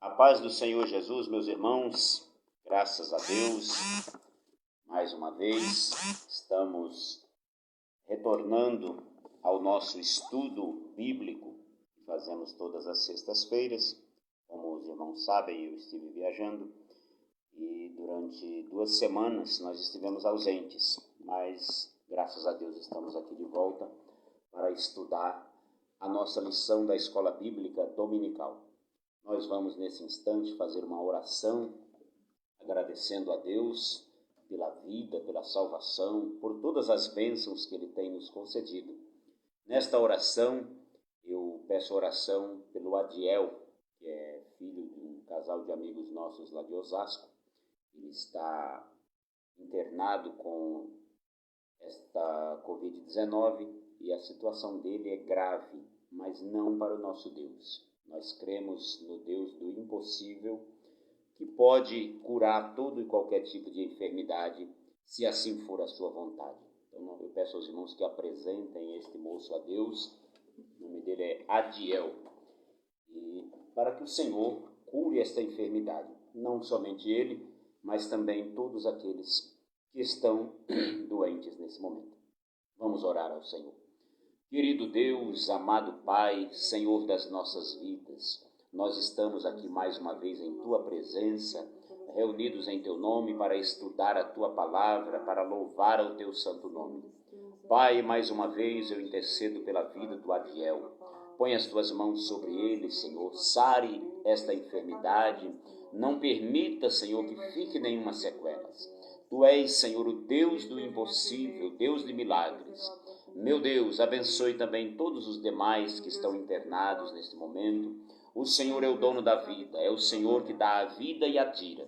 A paz do Senhor Jesus, meus irmãos, graças a Deus, mais uma vez estamos retornando ao nosso estudo bíblico que fazemos todas as sextas-feiras. Como os irmãos sabem, eu estive viajando e durante 2 semanas nós estivemos ausentes, mas graças a Deus estamos aqui de volta para estudar a nossa lição da Escola Bíblica Dominical. Nós vamos nesse instante fazer uma oração, agradecendo a Deus pela vida, pela salvação, por todas as bênçãos que Ele tem nos concedido. Nesta oração, eu peço oração pelo Adiel, que é filho de um casal de amigos nossos lá de Osasco. Ele está internado com esta Covid-19 e a situação dele é grave, mas não para o nosso Deus. Nós cremos no Deus do impossível, que pode curar todo e qualquer tipo de enfermidade, se assim for a sua vontade. Então eu peço aos irmãos que apresentem este moço a Deus. O nome dele é Adiel. E para que o Senhor cure esta enfermidade, não somente ele, mas também todos aqueles que estão doentes nesse momento. Vamos orar ao Senhor. Querido Deus, amado Pai, Senhor das nossas vidas, nós estamos aqui mais uma vez em Tua presença, reunidos em Teu nome para estudar a Tua palavra, para louvar ao Teu santo nome. Pai, mais uma vez eu intercedo pela vida do Adiel. Põe as Tuas mãos sobre ele, Senhor, sare esta enfermidade, não permita, Senhor, que fique nenhuma sequela. Tu és, Senhor, o Deus do impossível, Deus de milagres. Meu Deus, abençoe também todos os demais que estão internados neste momento. O Senhor é o dono da vida, é o Senhor que dá a vida e a tira.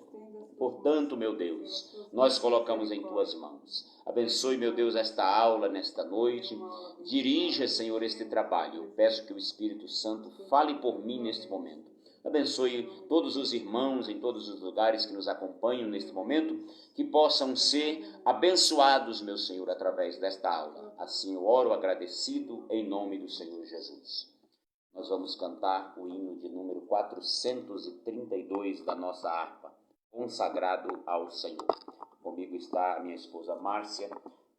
Portanto, meu Deus, nós colocamos em Tuas mãos. Abençoe, meu Deus, esta aula nesta noite. Dirija, Senhor, este trabalho. Eu peço que o Espírito Santo fale por mim neste momento. Abençoe todos os irmãos em todos os lugares que nos acompanham neste momento, que possam ser abençoados, meu Senhor, através desta aula. Assim eu oro agradecido em nome do Senhor Jesus. Nós vamos cantar o hino de número 432 da nossa harpa, consagrado ao Senhor. Comigo está a minha esposa Márcia,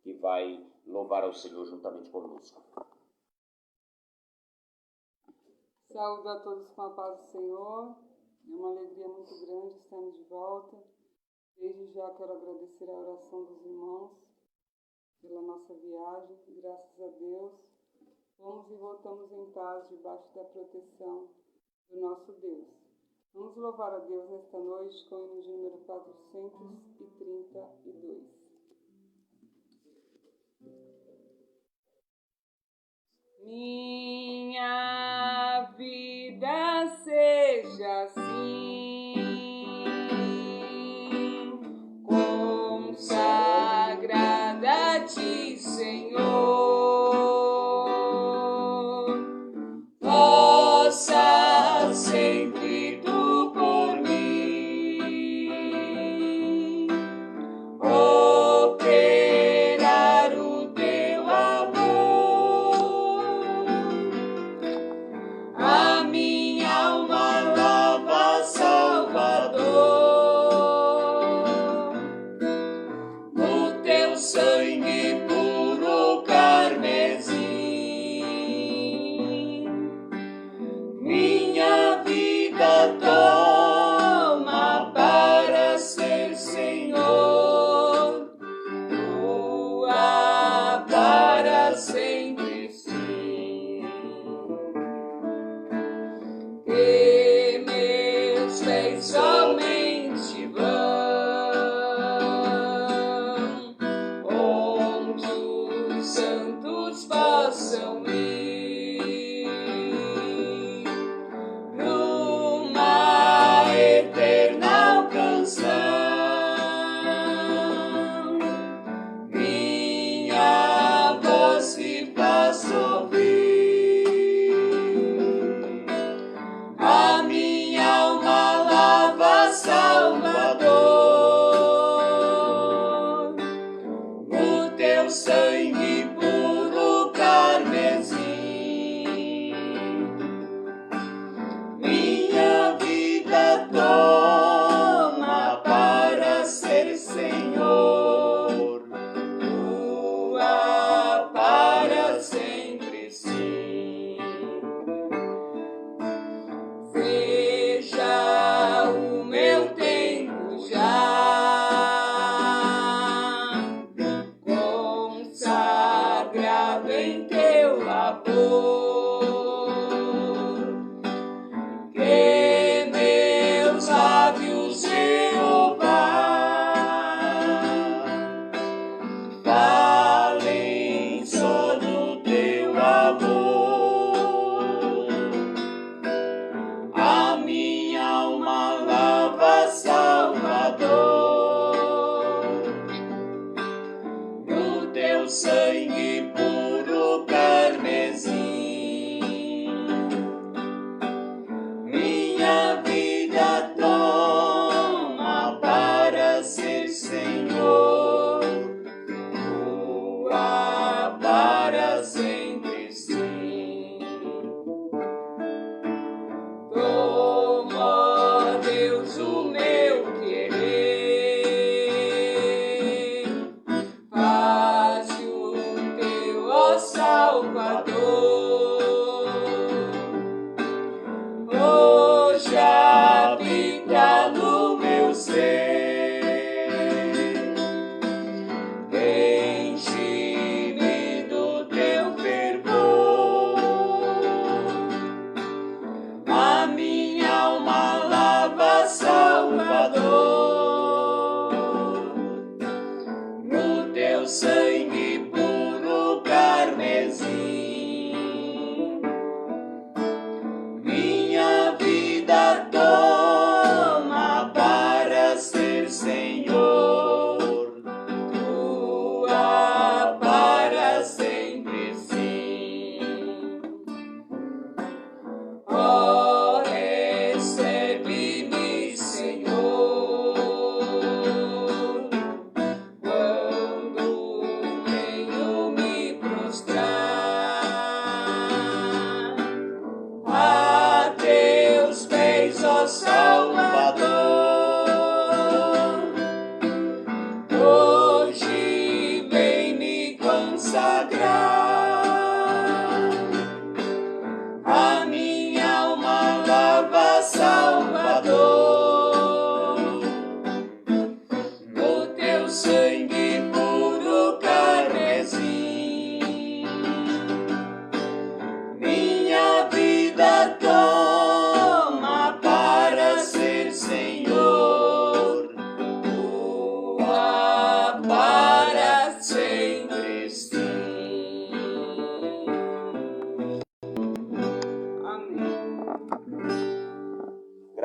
que vai louvar ao Senhor juntamente conosco. Saúdo a todos com a paz do Senhor. É uma alegria muito grande estarmos de volta. Desde já quero agradecer a oração dos irmãos pela nossa viagem. Graças a Deus, fomos e voltamos em paz debaixo da proteção do nosso Deus. Vamos louvar a Deus nesta noite com o hino de número 432. Minha vida seja assim, consagrada a Ti, Senhor. Possa sempre Tu por mim operar o Teu a minha alma lava, Salvador, no Teu sangue puro carmesim. Minha vida toma para ser, Senhor, Tua para sempre, sim. E meus pés somente vão onde os santos possam ir, numa eterna canção. Minha voz se faz ouvir.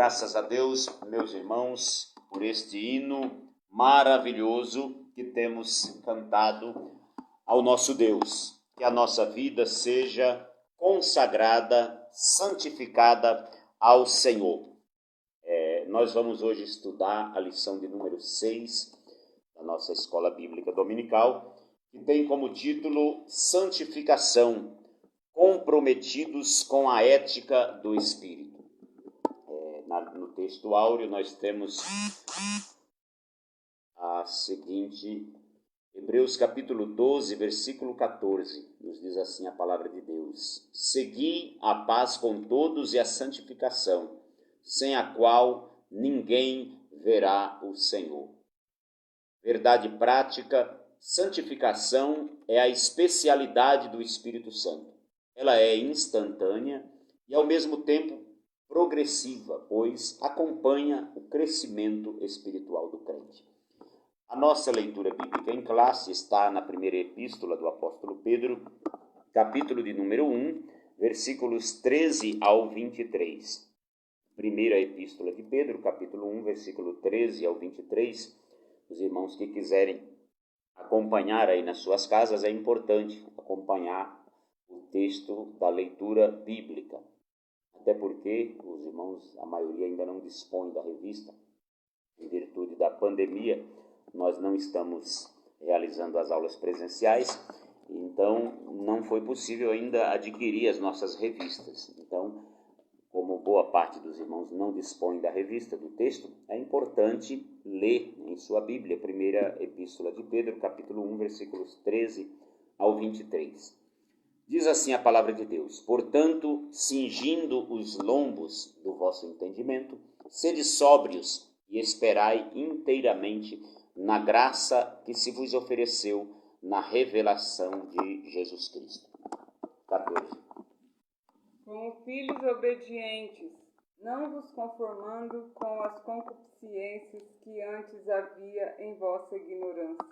Graças a Deus, meus irmãos, por este hino maravilhoso que temos cantado ao nosso Deus. Que a nossa vida seja consagrada, santificada ao Senhor. Nós vamos hoje estudar a lição de número 6 da nossa Escola Bíblica Dominical, que tem como título Santificação, comprometidos com a ética do Espírito. No texto áureo nós temos a seguinte, Hebreus capítulo 12, versículo 14, nos diz assim a palavra de Deus: Segui a paz com todos e a santificação, sem a qual ninguém verá o Senhor. Verdade prática, santificação é a especialidade do Espírito Santo. Ela é instantânea e ao mesmo tempo progressiva, pois acompanha o crescimento espiritual do crente. A nossa leitura bíblica em classe está na primeira epístola do apóstolo Pedro, capítulo de número 1, versículos 13 ao 23. Primeira epístola de Pedro, capítulo 1, versículo 13 ao 23. Os irmãos que quiserem acompanhar aí nas suas casas, é importante acompanhar o texto da leitura bíblica. Até porque os irmãos, a maioria ainda não dispõe da revista, em virtude da pandemia, nós não estamos realizando as aulas presenciais, então não foi possível ainda adquirir as nossas revistas. Então, como boa parte dos irmãos não dispõe da revista, do texto, é importante ler em sua Bíblia, primeira epístola de Pedro, capítulo 1, versículos 13 ao 23. Diz assim a palavra de Deus: Portanto, cingindo os lombos do vosso entendimento, sede sóbrios e esperai inteiramente na graça que se vos ofereceu na revelação de Jesus Cristo. 14. Como filhos obedientes, não vos conformando com as concupiscências que antes havia em vossa ignorância.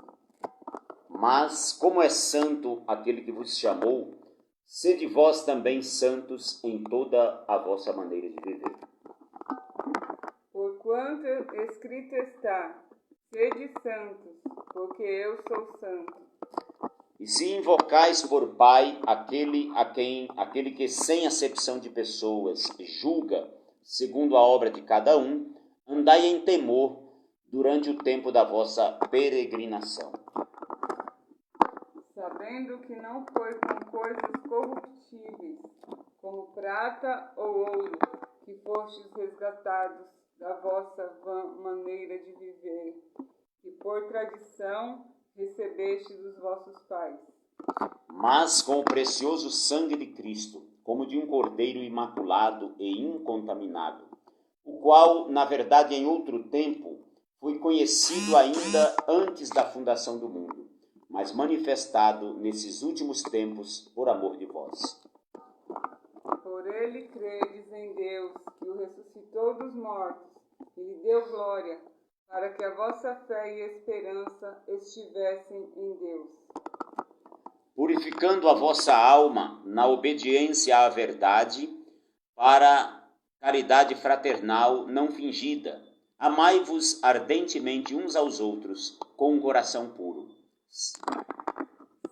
Mas, como é santo aquele que vos chamou, sede vós também santos em toda a vossa maneira de viver. Porquanto escrito está: sede santos, porque eu sou santo. E se invocais por Pai aquele que sem acepção de pessoas julga segundo a obra de cada um, andai em temor durante o tempo da vossa peregrinação. Sabendo que não foi com coisas corruptíveis, como prata ou ouro, que fostes resgatados da vossa vã maneira de viver, e por tradição recebeste dos vossos pais. Mas com o precioso sangue de Cristo, como de um cordeiro imaculado e incontaminado, o qual, na verdade, em outro tempo, foi conhecido ainda antes da fundação do mundo, mas manifestado nesses últimos tempos por amor de vós. Por ele credes em Deus, que o ressuscitou dos mortos, e lhe deu glória, para que a vossa fé e esperança estivessem em Deus. Purificando a vossa alma na obediência à verdade, para caridade fraternal não fingida, amai-vos ardentemente uns aos outros com um coração puro.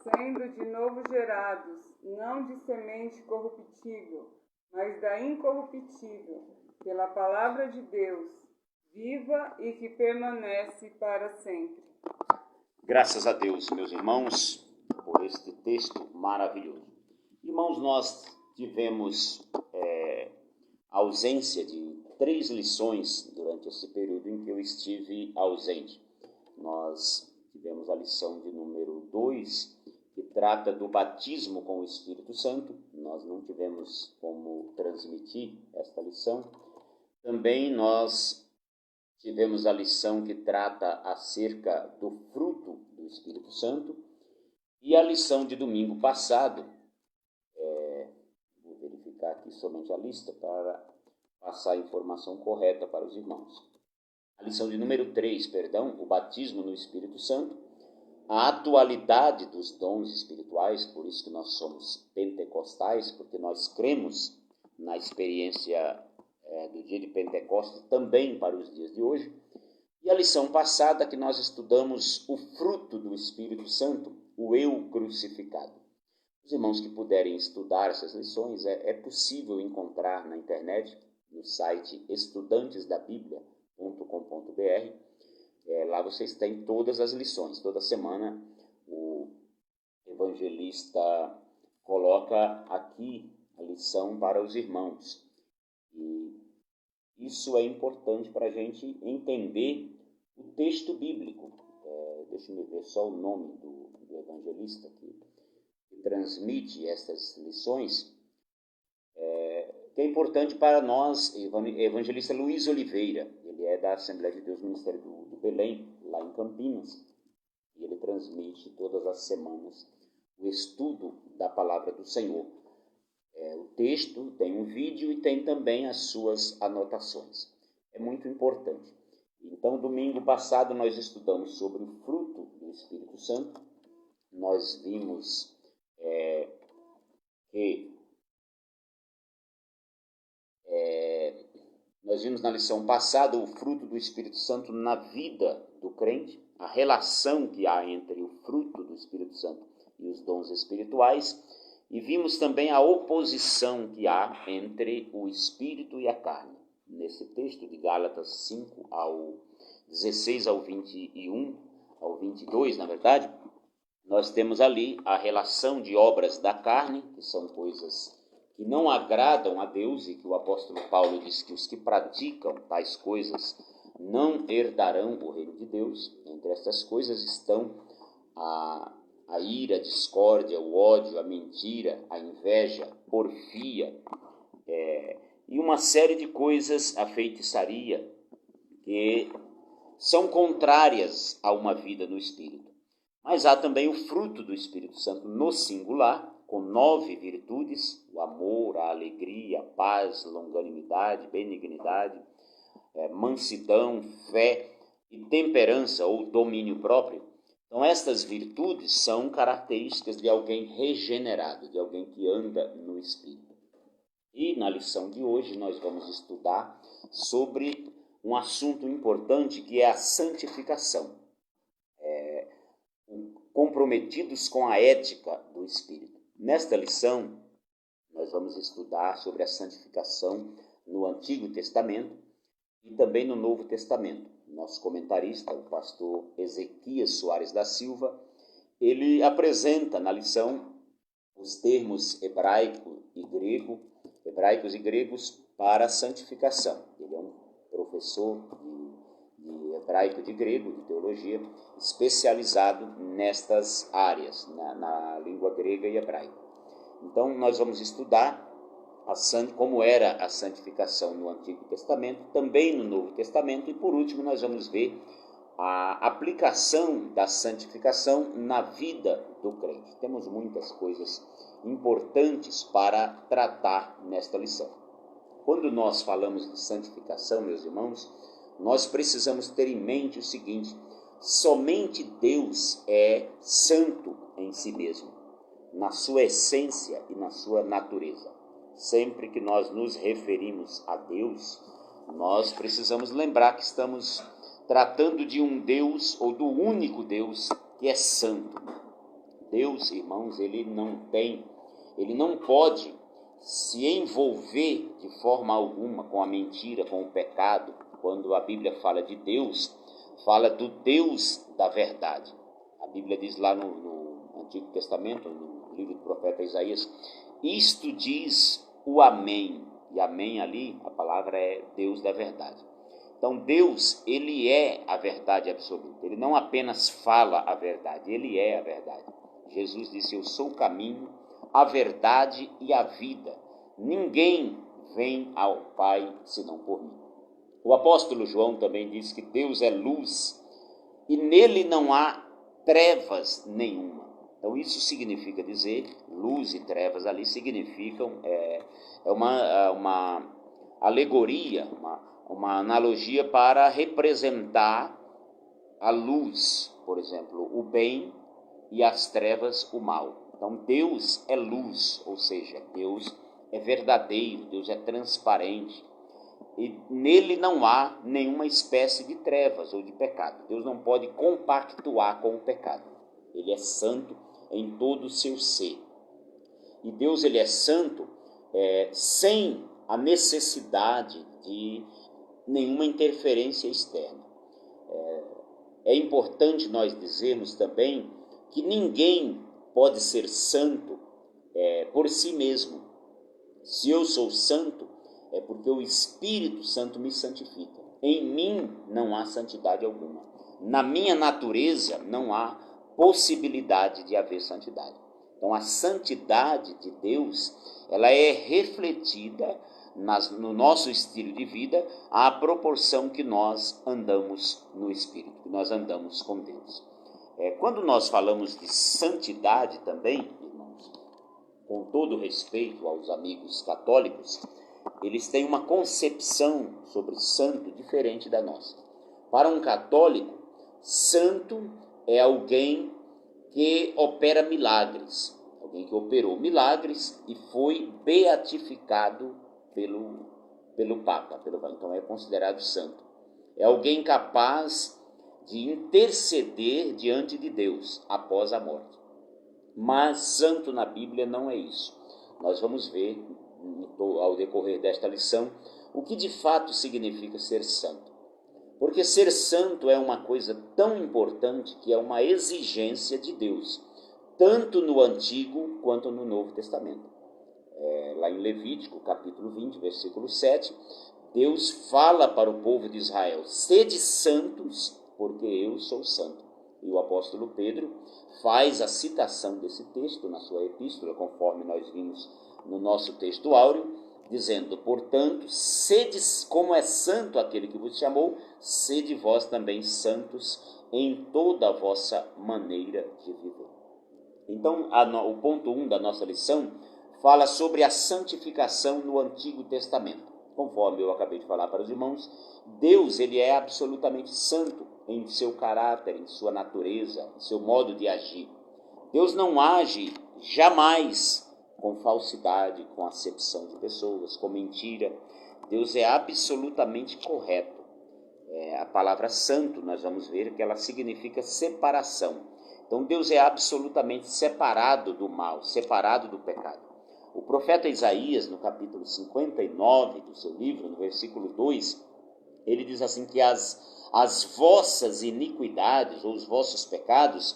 Sendo de novo gerados, não de semente corruptível, mas da incorruptível, pela palavra de Deus, viva e que permanece para sempre. Graças a Deus, meus irmãos, por este texto maravilhoso. Irmãos, nós tivemos ausência de 3 lições durante esse período em que eu estive ausente. Nós tivemos a lição de número 2, que trata do batismo com o Espírito Santo. Nós não tivemos como transmitir esta lição. Também nós tivemos a lição que trata acerca do fruto do Espírito Santo. E a lição de domingo passado, vou verificar aqui somente a lista para passar a informação correta para os irmãos. A lição de número 3, o batismo no Espírito Santo, a atualidade dos dons espirituais, por isso que nós somos pentecostais, porque nós cremos na experiência do dia de Pentecostes também para os dias de hoje. E a lição passada que nós estudamos o fruto do Espírito Santo, o eu crucificado. Os irmãos que puderem estudar essas lições, é possível encontrar na internet, no site estudantesdabiblia.com.br. Lá vocês têm todas as lições. Toda semana o evangelista coloca aqui a lição para os irmãos. E isso é importante para a gente entender o texto bíblico. Deixa eu ver só o nome do evangelista que transmite essas lições, que é importante para nós. Evangelista Luiz Oliveira, ele é da Assembleia de Deus Ministério do Belém, lá em Campinas, e ele transmite todas as semanas o estudo da palavra do Senhor. O texto tem um vídeo e tem também as suas anotações. É muito importante. Então, domingo passado nós estudamos sobre o fruto do Espírito Santo. Nós vimos nós vimos na lição passada o fruto do Espírito Santo na vida do crente, a relação que há entre o fruto do Espírito Santo e os dons espirituais, e vimos também a oposição que há entre o Espírito e a carne. Nesse texto de Gálatas 5, ao 16 ao 21, ao 22, na verdade, nós temos ali a relação de obras da carne, que são coisas que não agradam a Deus, e que o apóstolo Paulo diz que os que praticam tais coisas não herdarão o reino de Deus. Entre essas coisas estão a ira, a discórdia, o ódio, a mentira, a inveja, a porfia, e uma série de coisas, a feitiçaria, que são contrárias a uma vida no Espírito. Mas há também o fruto do Espírito Santo no singular, com 9 virtudes: o amor, a alegria, a paz, longanimidade, benignidade, mansidão, fé e temperança ou domínio próprio. Então, estas virtudes são características de alguém regenerado, de alguém que anda no Espírito. E na lição de hoje nós vamos estudar sobre um assunto importante, que é a santificação. Comprometidos com a ética do Espírito. Nesta lição, nós vamos estudar sobre a santificação no Antigo Testamento e também no Novo Testamento. Nosso comentarista, o pastor Ezequias Soares da Silva, ele apresenta na lição os termos hebraicos e gregos para a santificação. Ele é um professor de hebraico e de grego, de teologia, especializado nestas áreas, na língua grega e hebraica. Então, nós vamos estudar como era a santificação no Antigo Testamento, também no Novo Testamento, e por último nós vamos ver a aplicação da santificação na vida do crente. Temos muitas coisas importantes para tratar nesta lição. Quando nós falamos de santificação, meus irmãos, nós precisamos ter em mente o seguinte: somente Deus é santo em si mesmo, na sua essência e na sua natureza. Sempre que nós nos referimos a Deus, nós precisamos lembrar que estamos tratando de um Deus, ou do único Deus, que é santo. Deus, irmãos, ele não pode se envolver de forma alguma com a mentira, com o pecado. Quando a Bíblia fala de Deus, fala do Deus da verdade. A Bíblia diz lá no Antigo Testamento, no livro do profeta Isaías: isto diz o Amém. E Amém ali, a palavra é Deus da verdade. Então Deus, ele é a verdade absoluta. Ele não apenas fala a verdade, ele é a verdade. Jesus disse: eu sou o caminho, a verdade e a vida. Ninguém vem ao Pai senão por mim. O apóstolo João também diz que Deus é luz e nele não há trevas nenhuma. Então isso significa dizer, luz e trevas ali significam, uma alegoria, uma analogia para representar a luz, por exemplo, o bem, e as trevas, o mal. Então Deus é luz, ou seja, Deus é verdadeiro, Deus é transparente. e nele não há nenhuma espécie de trevas ou de pecado. Deus não pode compactuar com o pecado. Ele é santo em todo o seu ser. E Deus, ele é santo sem a necessidade de nenhuma interferência externa. É importante nós dizermos também que ninguém pode ser santo por si mesmo. Se eu sou santo, é porque o Espírito Santo me santifica. Em mim não há santidade alguma. Na minha natureza não há possibilidade de haver santidade. Então a santidade de Deus, ela é refletida no nosso estilo de vida à proporção que nós andamos no Espírito, que nós andamos com Deus. Quando nós falamos de santidade também, irmãos, com todo respeito aos amigos católicos, eles têm uma concepção sobre santo diferente da nossa. Para um católico, santo é alguém que opera milagres, alguém que operou milagres e foi beatificado pelo Papa, então é considerado santo. É alguém capaz de interceder diante de Deus após a morte. Mas santo na Bíblia não é isso. Nós vamos ver ao decorrer desta lição o que de fato significa ser santo. Porque ser santo é uma coisa tão importante que é uma exigência de Deus, tanto no Antigo quanto no Novo Testamento. Lá em Levítico, capítulo 20, versículo 7, Deus fala para o povo de Israel: sede santos, porque eu sou santo. E o apóstolo Pedro faz a citação desse texto na sua epístola, conforme nós vimos no nosso texto áureo, dizendo: portanto, sede como é santo aquele que vos chamou, sede vós também santos em toda a vossa maneira de viver. Então, o ponto 1 da nossa lição fala sobre a santificação no Antigo Testamento. Conforme eu acabei de falar para os irmãos, Deus, ele é absolutamente santo em seu caráter, em sua natureza, em seu modo de agir. Deus não age jamais com falsidade, com acepção de pessoas, com mentira. Deus é absolutamente correto. A palavra santo, nós vamos ver que ela significa separação. Então Deus é absolutamente separado do mal, separado do pecado. O profeta Isaías, no capítulo 59 do seu livro, no versículo 2, ele diz assim que as vossas iniquidades ou os vossos pecados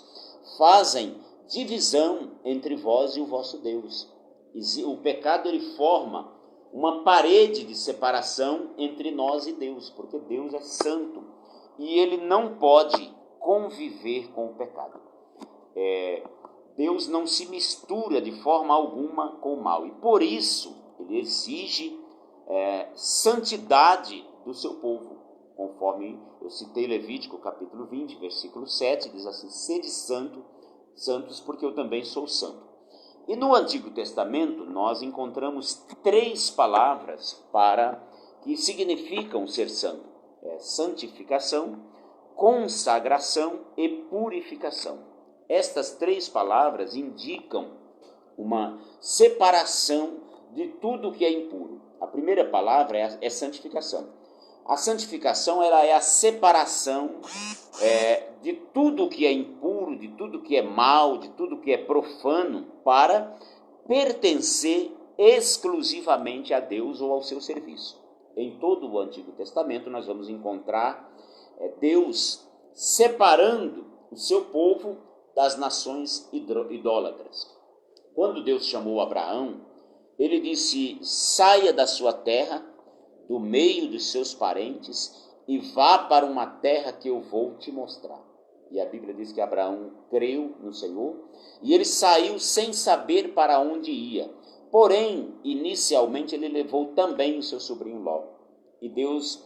fazem divisão entre vós e o vosso Deus. O pecado, ele forma uma parede de separação entre nós e Deus, porque Deus é santo e ele não pode conviver com o pecado. Deus não se mistura de forma alguma com o mal, e por isso ele exige santidade do seu povo, conforme eu citei Levítico capítulo 20, versículo 7, diz assim: sede santos, porque eu também sou santo. E no Antigo Testamento nós encontramos 3 palavras que significam ser santo: santificação, consagração e purificação. Estas 3 palavras indicam uma separação de tudo que é impuro. A primeira palavra é santificação. A santificação, ela é a separação de tudo que é impuro, de tudo que é mal, de tudo que é profano, para pertencer exclusivamente a Deus ou ao seu serviço. Em todo o Antigo Testamento nós vamos encontrar Deus separando o seu povo das nações idólatras. Quando Deus chamou Abraão, ele disse: saia da sua terra, do meio dos seus parentes, e vá para uma terra que eu vou te mostrar. E a Bíblia diz que Abraão creu no Senhor, e ele saiu sem saber para onde ia. Porém, inicialmente ele levou também o seu sobrinho Ló. E Deus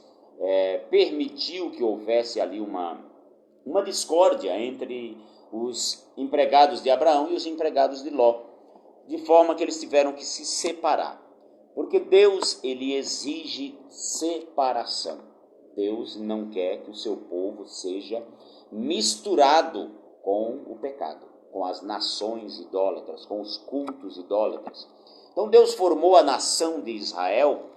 permitiu que houvesse ali uma discórdia entre os empregados de Abraão e os empregados de Ló, de forma que eles tiveram que se separar. Porque Deus, ele exige separação. Deus não quer que o seu povo seja misturado com o pecado, com as nações idólatras, com os cultos idólatras. Então Deus formou a nação de Israel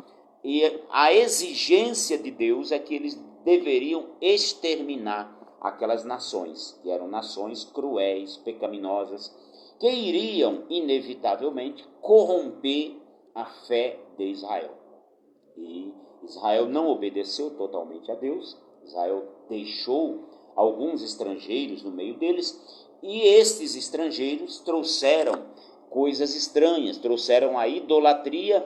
E a exigência de Deus é que eles deveriam exterminar aquelas nações, que eram nações cruéis, pecaminosas, que iriam, inevitavelmente, corromper a fé de Israel. E Israel não obedeceu totalmente a Deus, Israel deixou alguns estrangeiros no meio deles, e estes estrangeiros trouxeram coisas estranhas, trouxeram a idolatria,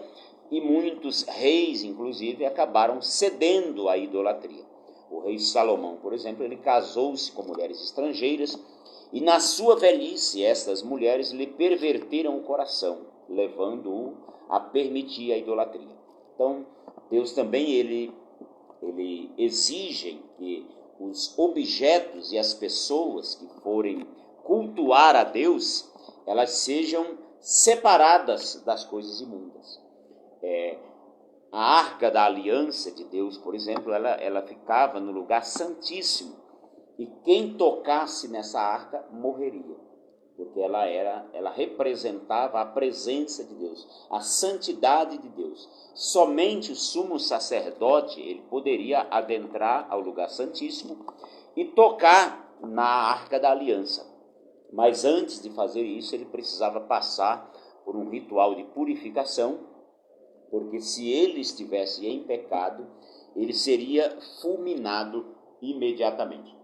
e muitos reis, inclusive, acabaram cedendo à idolatria. O rei Salomão, por exemplo, ele casou-se com mulheres estrangeiras, e na sua velhice, estas mulheres lhe perverteram o coração, levando-o a permitir a idolatria. Então, Deus também, ele exige que os objetos e as pessoas que forem cultuar a Deus, elas sejam separadas das coisas imundas. A arca da aliança de Deus, por exemplo, ela ficava no lugar santíssimo, e quem tocasse nessa arca morreria, porque ela representava a presença de Deus, a santidade de Deus. Somente o sumo sacerdote ele poderia adentrar ao lugar santíssimo e tocar na arca da aliança. Mas antes de fazer isso, ele precisava passar por um ritual de purificação, porque se ele estivesse em pecado, ele seria fulminado imediatamente.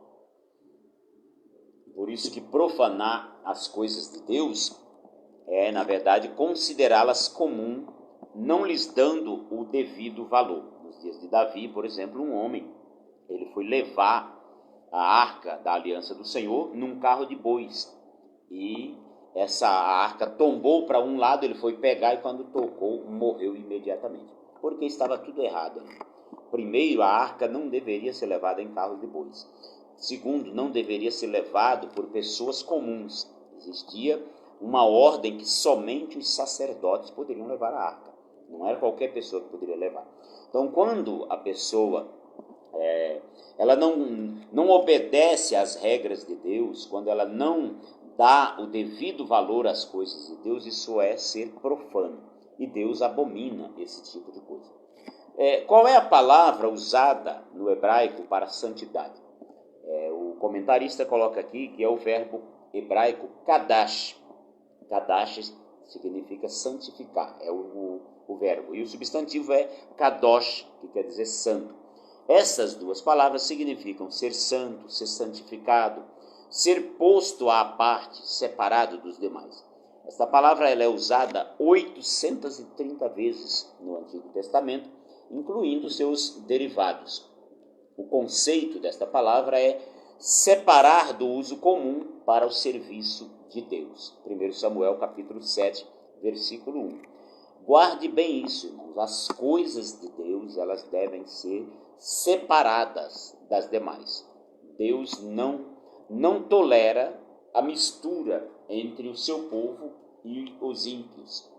Por isso que profanar as coisas de Deus é, na verdade, considerá-las comum, não lhes dando o devido valor. Nos dias de Davi, por exemplo, um homem, ele foi levar a arca da aliança do Senhor num carro de bois. E essa arca tombou para um lado, ele foi pegar e quando tocou, morreu imediatamente. Porque estava tudo errado. Primeiro, a arca não deveria ser levada em carros de bois. Segundo, não deveria ser levado por pessoas comuns. Existia uma ordem que somente os sacerdotes poderiam levar a arca. Não era qualquer pessoa que poderia levar. Então, quando a pessoa ela não obedece às regras de Deus, quando ela não dá o devido valor às coisas de Deus, isso é ser profano. E Deus abomina esse tipo de coisa. Qual é a palavra usada no hebraico para santidade? O comentarista coloca aqui que é o verbo hebraico kadash. Kadash significa santificar, é o verbo. E o substantivo é kadosh, que quer dizer santo. Essas duas palavras significam ser santo, ser santificado, ser posto à parte, separado dos demais. Esta palavra ela é usada 830 vezes no Antigo Testamento, incluindo seus derivados. O conceito desta palavra é separar do uso comum para o serviço de Deus. 1 Samuel capítulo 7, versículo 1. Guarde bem isso, irmãos. As coisas de Deus, elas devem ser separadas das demais. Deus não tolera a mistura entre o seu povo e os ímpios.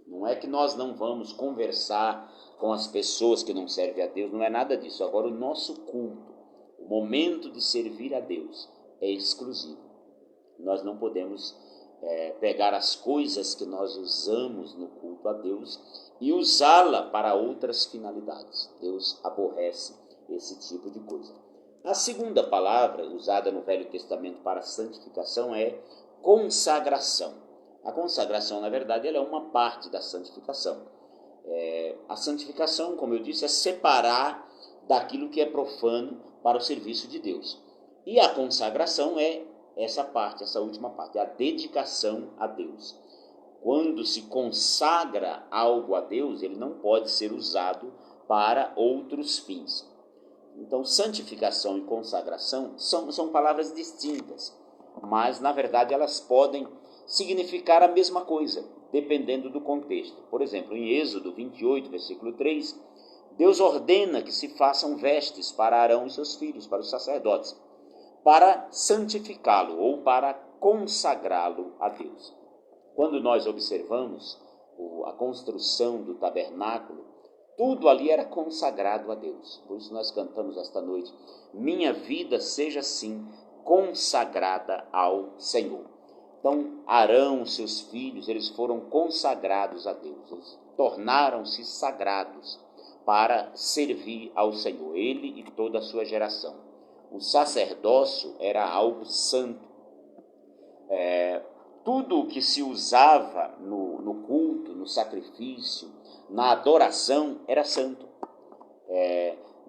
Não é que nós não vamos conversar com as pessoas que não servem a Deus, não é nada disso. Agora, o nosso culto, o momento de servir a Deus é exclusivo. Nós não podemos pegar as coisas que nós usamos no culto a Deus e usá-la para outras finalidades. Deus aborrece esse tipo de coisa. A segunda palavra usada no Velho Testamento para santificação é consagração. A consagração, na verdade, ela é uma parte da santificação. A santificação, como eu disse, é separar daquilo que é profano para o serviço de Deus. E a consagração é essa parte, essa última parte, a dedicação a Deus. Quando se consagra algo a Deus, ele não pode ser usado para outros fins. Então, santificação e consagração são palavras distintas, mas, na verdade, elas podem significar a mesma coisa, dependendo do contexto. Por exemplo, em Êxodo 28, versículo 3, Deus ordena que se façam vestes para Arão e seus filhos, para os sacerdotes, para santificá-lo ou para consagrá-lo a Deus. Quando nós observamos a construção do tabernáculo, tudo ali era consagrado a Deus. Por isso nós cantamos esta noite, minha vida seja assim, consagrada ao Senhor. Então, Arão, seus filhos, eles foram consagrados a Deus, eles tornaram-se sagrados, para servir ao Senhor, ele e toda a sua geração. O sacerdócio era algo santo. Tudo o que se usava no culto, no sacrifício, na adoração, era santo.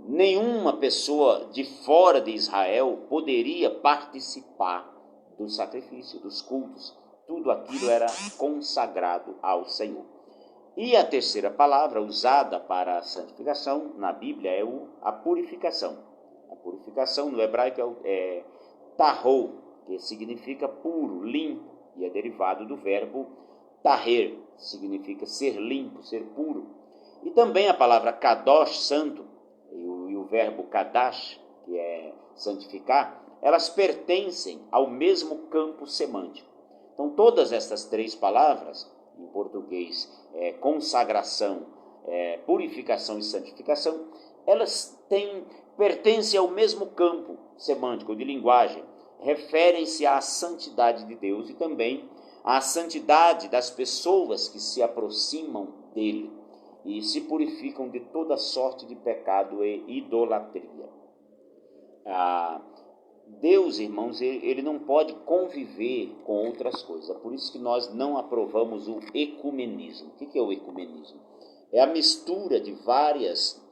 Nenhuma pessoa de fora de Israel poderia participar do sacrifício, dos cultos. Tudo aquilo era consagrado ao Senhor. E a terceira palavra usada para a santificação na Bíblia é a purificação. A purificação no hebraico é tahor, que significa puro, limpo, e é derivado do verbo taher, que significa ser limpo, ser puro. E também a palavra kadosh, santo, e o verbo kadash, que é santificar, elas pertencem ao mesmo campo semântico. Então, todas essas três palavras, em português, consagração, purificação e santificação, elas pertencem ao mesmo campo semântico de linguagem, referem-se à santidade de Deus e também à santidade das pessoas que se aproximam dele e se purificam de toda sorte de pecado e idolatria. Deus, irmãos, ele não pode conviver com outras coisas. É por isso que nós não aprovamos o ecumenismo. O que é o ecumenismo? É a mistura de várias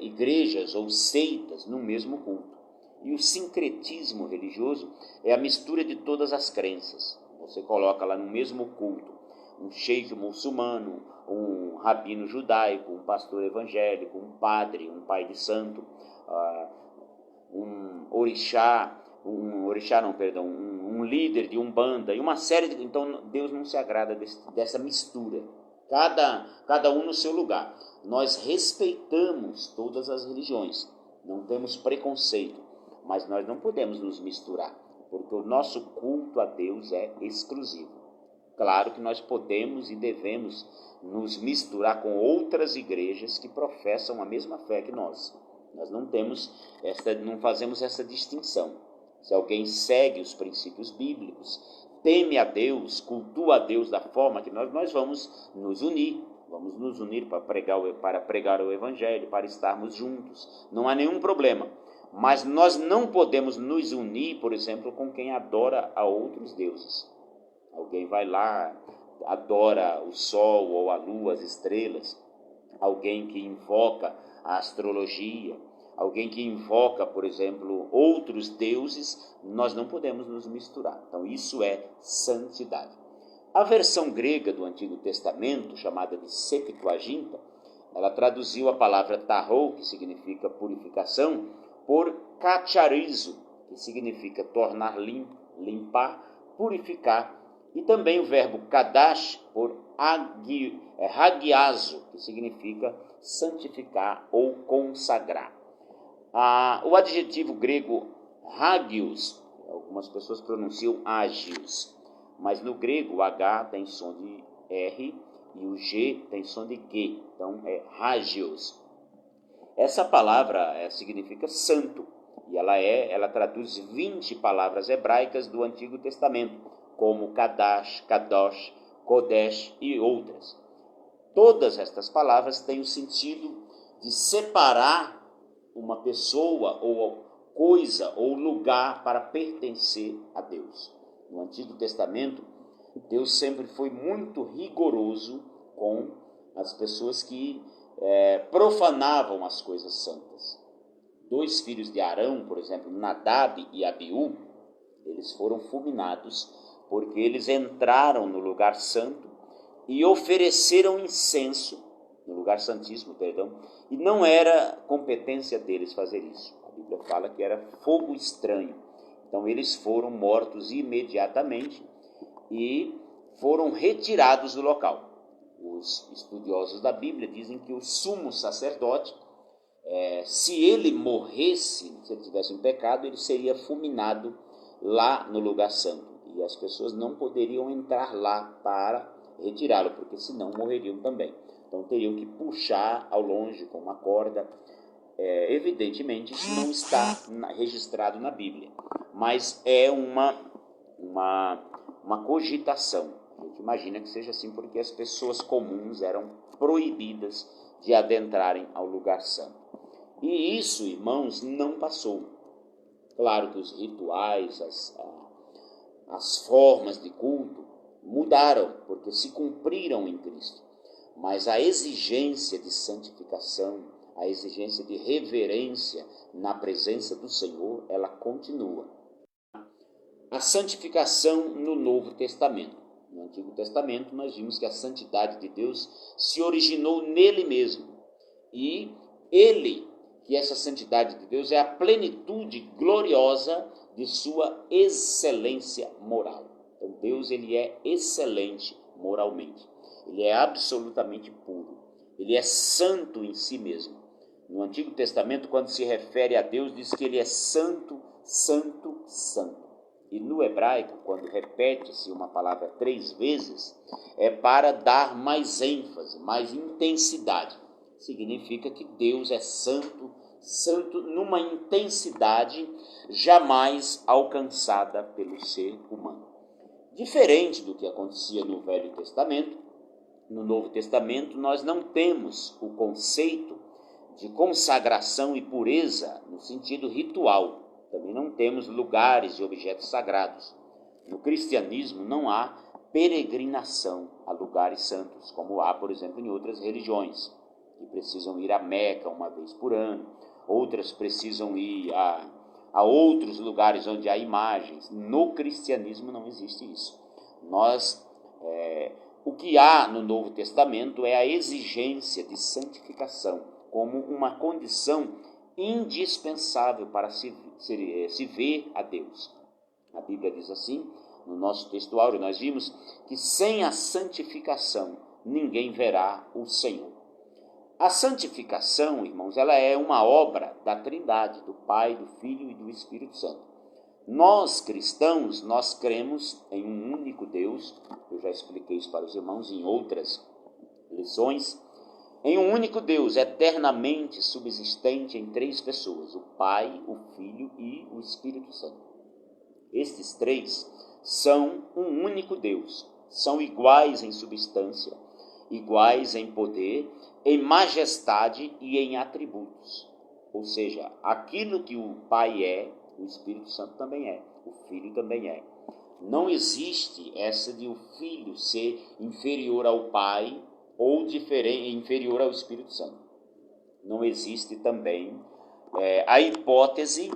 igrejas ou seitas no mesmo culto. E o sincretismo religioso é a mistura de todas as crenças. Você coloca lá no mesmo culto um sheik muçulmano, um rabino judaico, um pastor evangélico, um padre, um pai de santo, um líder de umbanda e uma série de... Então Deus não se agrada dessa mistura, cada um no seu lugar. Nós respeitamos todas as religiões, não temos preconceito, mas nós não podemos nos misturar, porque o nosso culto a Deus é exclusivo. Claro que nós podemos e devemos nos misturar com outras igrejas que professam a mesma fé que nós. Nós não fazemos essa distinção. Se alguém segue os princípios bíblicos, teme a Deus, cultua a Deus da forma que nós vamos nos unir. Vamos nos unir para pregar o Evangelho, para estarmos juntos. Não há nenhum problema. Mas nós não podemos nos unir, por exemplo, com quem adora a outros deuses. Alguém vai lá, adora o sol ou a lua, as estrelas. Alguém que invoca a astrologia, alguém que invoca, por exemplo, outros deuses, nós não podemos nos misturar. Então, isso é santidade. A versão grega do Antigo Testamento, chamada de Septuaginta, ela traduziu a palavra tahor, que significa purificação, por kacharizo, que significa tornar limpo, limpar, purificar, e também o verbo kadash por hagiazo, que significa santificar ou consagrar. O adjetivo grego hagios, algumas pessoas pronunciam agios, mas no grego o H tem som de R e o G tem som de G, então é hagios. Essa palavra significa santo, e ela traduz 20 palavras hebraicas do Antigo Testamento, como Kadash, Kadosh, Kodesh e outras. Todas estas palavras têm o sentido de separar uma pessoa ou coisa ou lugar para pertencer a Deus. No Antigo Testamento, Deus sempre foi muito rigoroso com as pessoas que profanavam as coisas santas. 2 filhos de Arão, por exemplo, Nadab e Abiú, eles foram fulminados porque eles entraram no lugar santo e ofereceram incenso, no lugar santíssimo, e não era competência deles fazer isso. A Bíblia fala que era fogo estranho. Então eles foram mortos imediatamente e foram retirados do local. Os estudiosos da Bíblia dizem que o sumo sacerdote, se ele morresse, se ele tivesse um pecado, ele seria fulminado lá no lugar santo. E as pessoas não poderiam entrar lá para retirá-lo, porque senão morreriam também. Então teriam que puxar ao longe com uma corda. Evidentemente isso não está registrado na Bíblia, mas é uma cogitação. A gente imagina que seja assim porque as pessoas comuns eram proibidas de adentrarem ao lugar santo. E isso, irmãos, não passou. Claro que os rituais, as formas de culto mudaram, porque se cumpriram em Cristo. Mas a exigência de santificação, a exigência de reverência na presença do Senhor, ela continua. A santificação no Novo Testamento. No Antigo Testamento, nós vimos que a santidade de Deus se originou nele mesmo. E ele, que essa santidade de Deus é a plenitude gloriosa de sua excelência moral. Então Deus, ele é excelente moralmente. Ele é absolutamente puro. Ele é santo em si mesmo. No Antigo Testamento, quando se refere a Deus, diz que ele é santo, santo, santo. E no hebraico, quando repete-se uma palavra 3 vezes, é para dar mais ênfase, mais intensidade. Significa que Deus é santo, santo numa intensidade jamais alcançada pelo ser humano. Diferente do que acontecia no Velho Testamento, no Novo Testamento nós não temos o conceito de consagração e pureza no sentido ritual. Também não temos lugares e objetos sagrados. No cristianismo não há peregrinação a lugares santos, como há, por exemplo, em outras religiões, que precisam ir a Meca uma vez por ano, outras precisam ir a outros lugares onde há imagens. No cristianismo não existe isso. O que há no Novo Testamento é a exigência de santificação como uma condição indispensável para se ver a Deus. A Bíblia diz assim, no nosso texto áureo, nós vimos que sem a santificação ninguém verá o Senhor. A santificação, irmãos, ela é uma obra da Trindade, do Pai, do Filho e do Espírito Santo. Nós, cristãos, nós cremos em um único Deus, eu já expliquei isso para os irmãos em outras lições, em um único Deus, eternamente subsistente em 3 pessoas, o Pai, o Filho e o Espírito Santo. Estes 3 são um único Deus, são iguais em substância, iguais em poder, em majestade e em atributos. Ou seja, aquilo que o Pai é, o Espírito Santo também é, o Filho também é. Não existe essa de o Filho ser inferior ao Pai ou inferior ao Espírito Santo. Não existe também a hipótese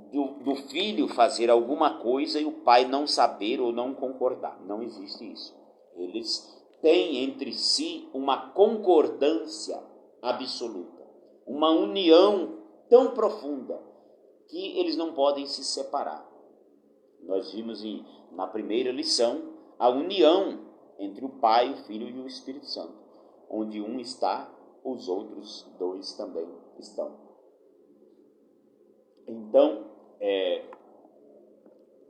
do Filho fazer alguma coisa e o Pai não saber ou não concordar. Não existe isso. Eles têm entre si uma concordância absoluta, uma união tão profunda que eles não podem se separar. Nós vimos na primeira lição a união entre o Pai, o Filho e o Espírito Santo. Onde um está, os outros 2 também estão. Então,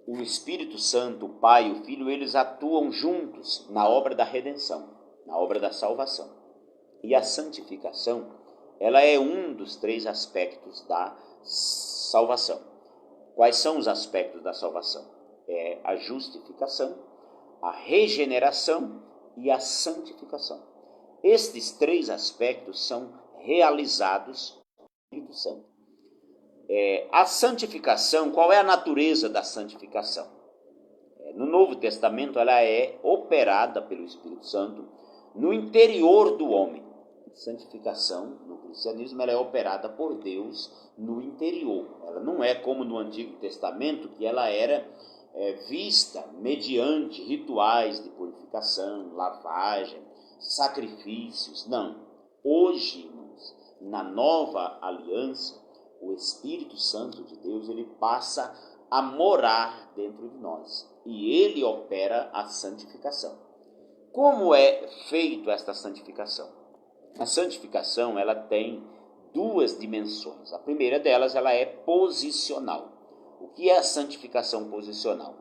o Espírito Santo, o Pai e o Filho, eles atuam juntos na obra da redenção, na obra da salvação. E a santificação, ela é um dos 3 aspectos da salvação. Quais são os aspectos da salvação? É a justificação, a regeneração e a santificação. Estes 3 aspectos são realizados no Espírito Santo. A santificação, qual é a natureza da santificação? No Novo Testamento, ela é operada pelo Espírito Santo no interior do homem. A santificação, no cristianismo, ela é operada por Deus no interior. Ela não é como no Antigo Testamento, que ela era vista mediante rituais de purificação, lavagem, sacrifícios. Não. Hoje, irmãos, na nova aliança, o Espírito Santo de Deus, ele passa a morar dentro de nós e ele opera a santificação. Como é feito esta santificação? A santificação, ela tem 2 dimensões. A primeira delas, ela é posicional. O que é a santificação posicional?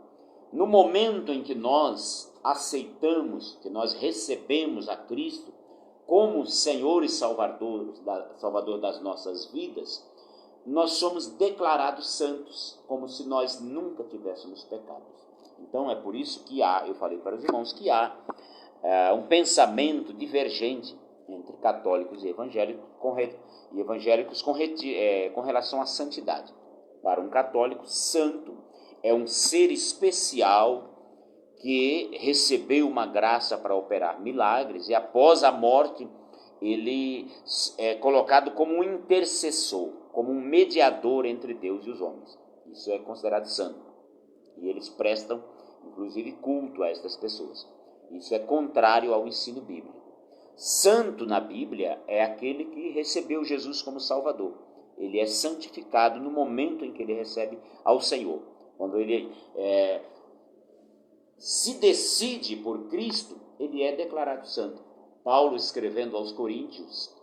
No momento em que nós aceitamos, que nós recebemos a Cristo como Senhor e Salvador das nossas vidas, nós somos declarados santos, como se nós nunca tivéssemos pecados. Então é por isso que eu falei para os irmãos, que há um pensamento divergente entre católicos e evangélicos com relação à santidade. Para um católico, santo é um ser especial que recebeu uma graça para operar milagres e após a morte ele é colocado como um intercessor, como um mediador entre Deus e os homens. Isso é considerado santo. E eles prestam, inclusive, culto a estas pessoas. Isso é contrário ao ensino bíblico. Santo na Bíblia é aquele que recebeu Jesus como Salvador. Ele é santificado no momento em que ele recebe ao Senhor. Quando ele se decide por Cristo, ele é declarado santo. Paulo, escrevendo aos Coríntios,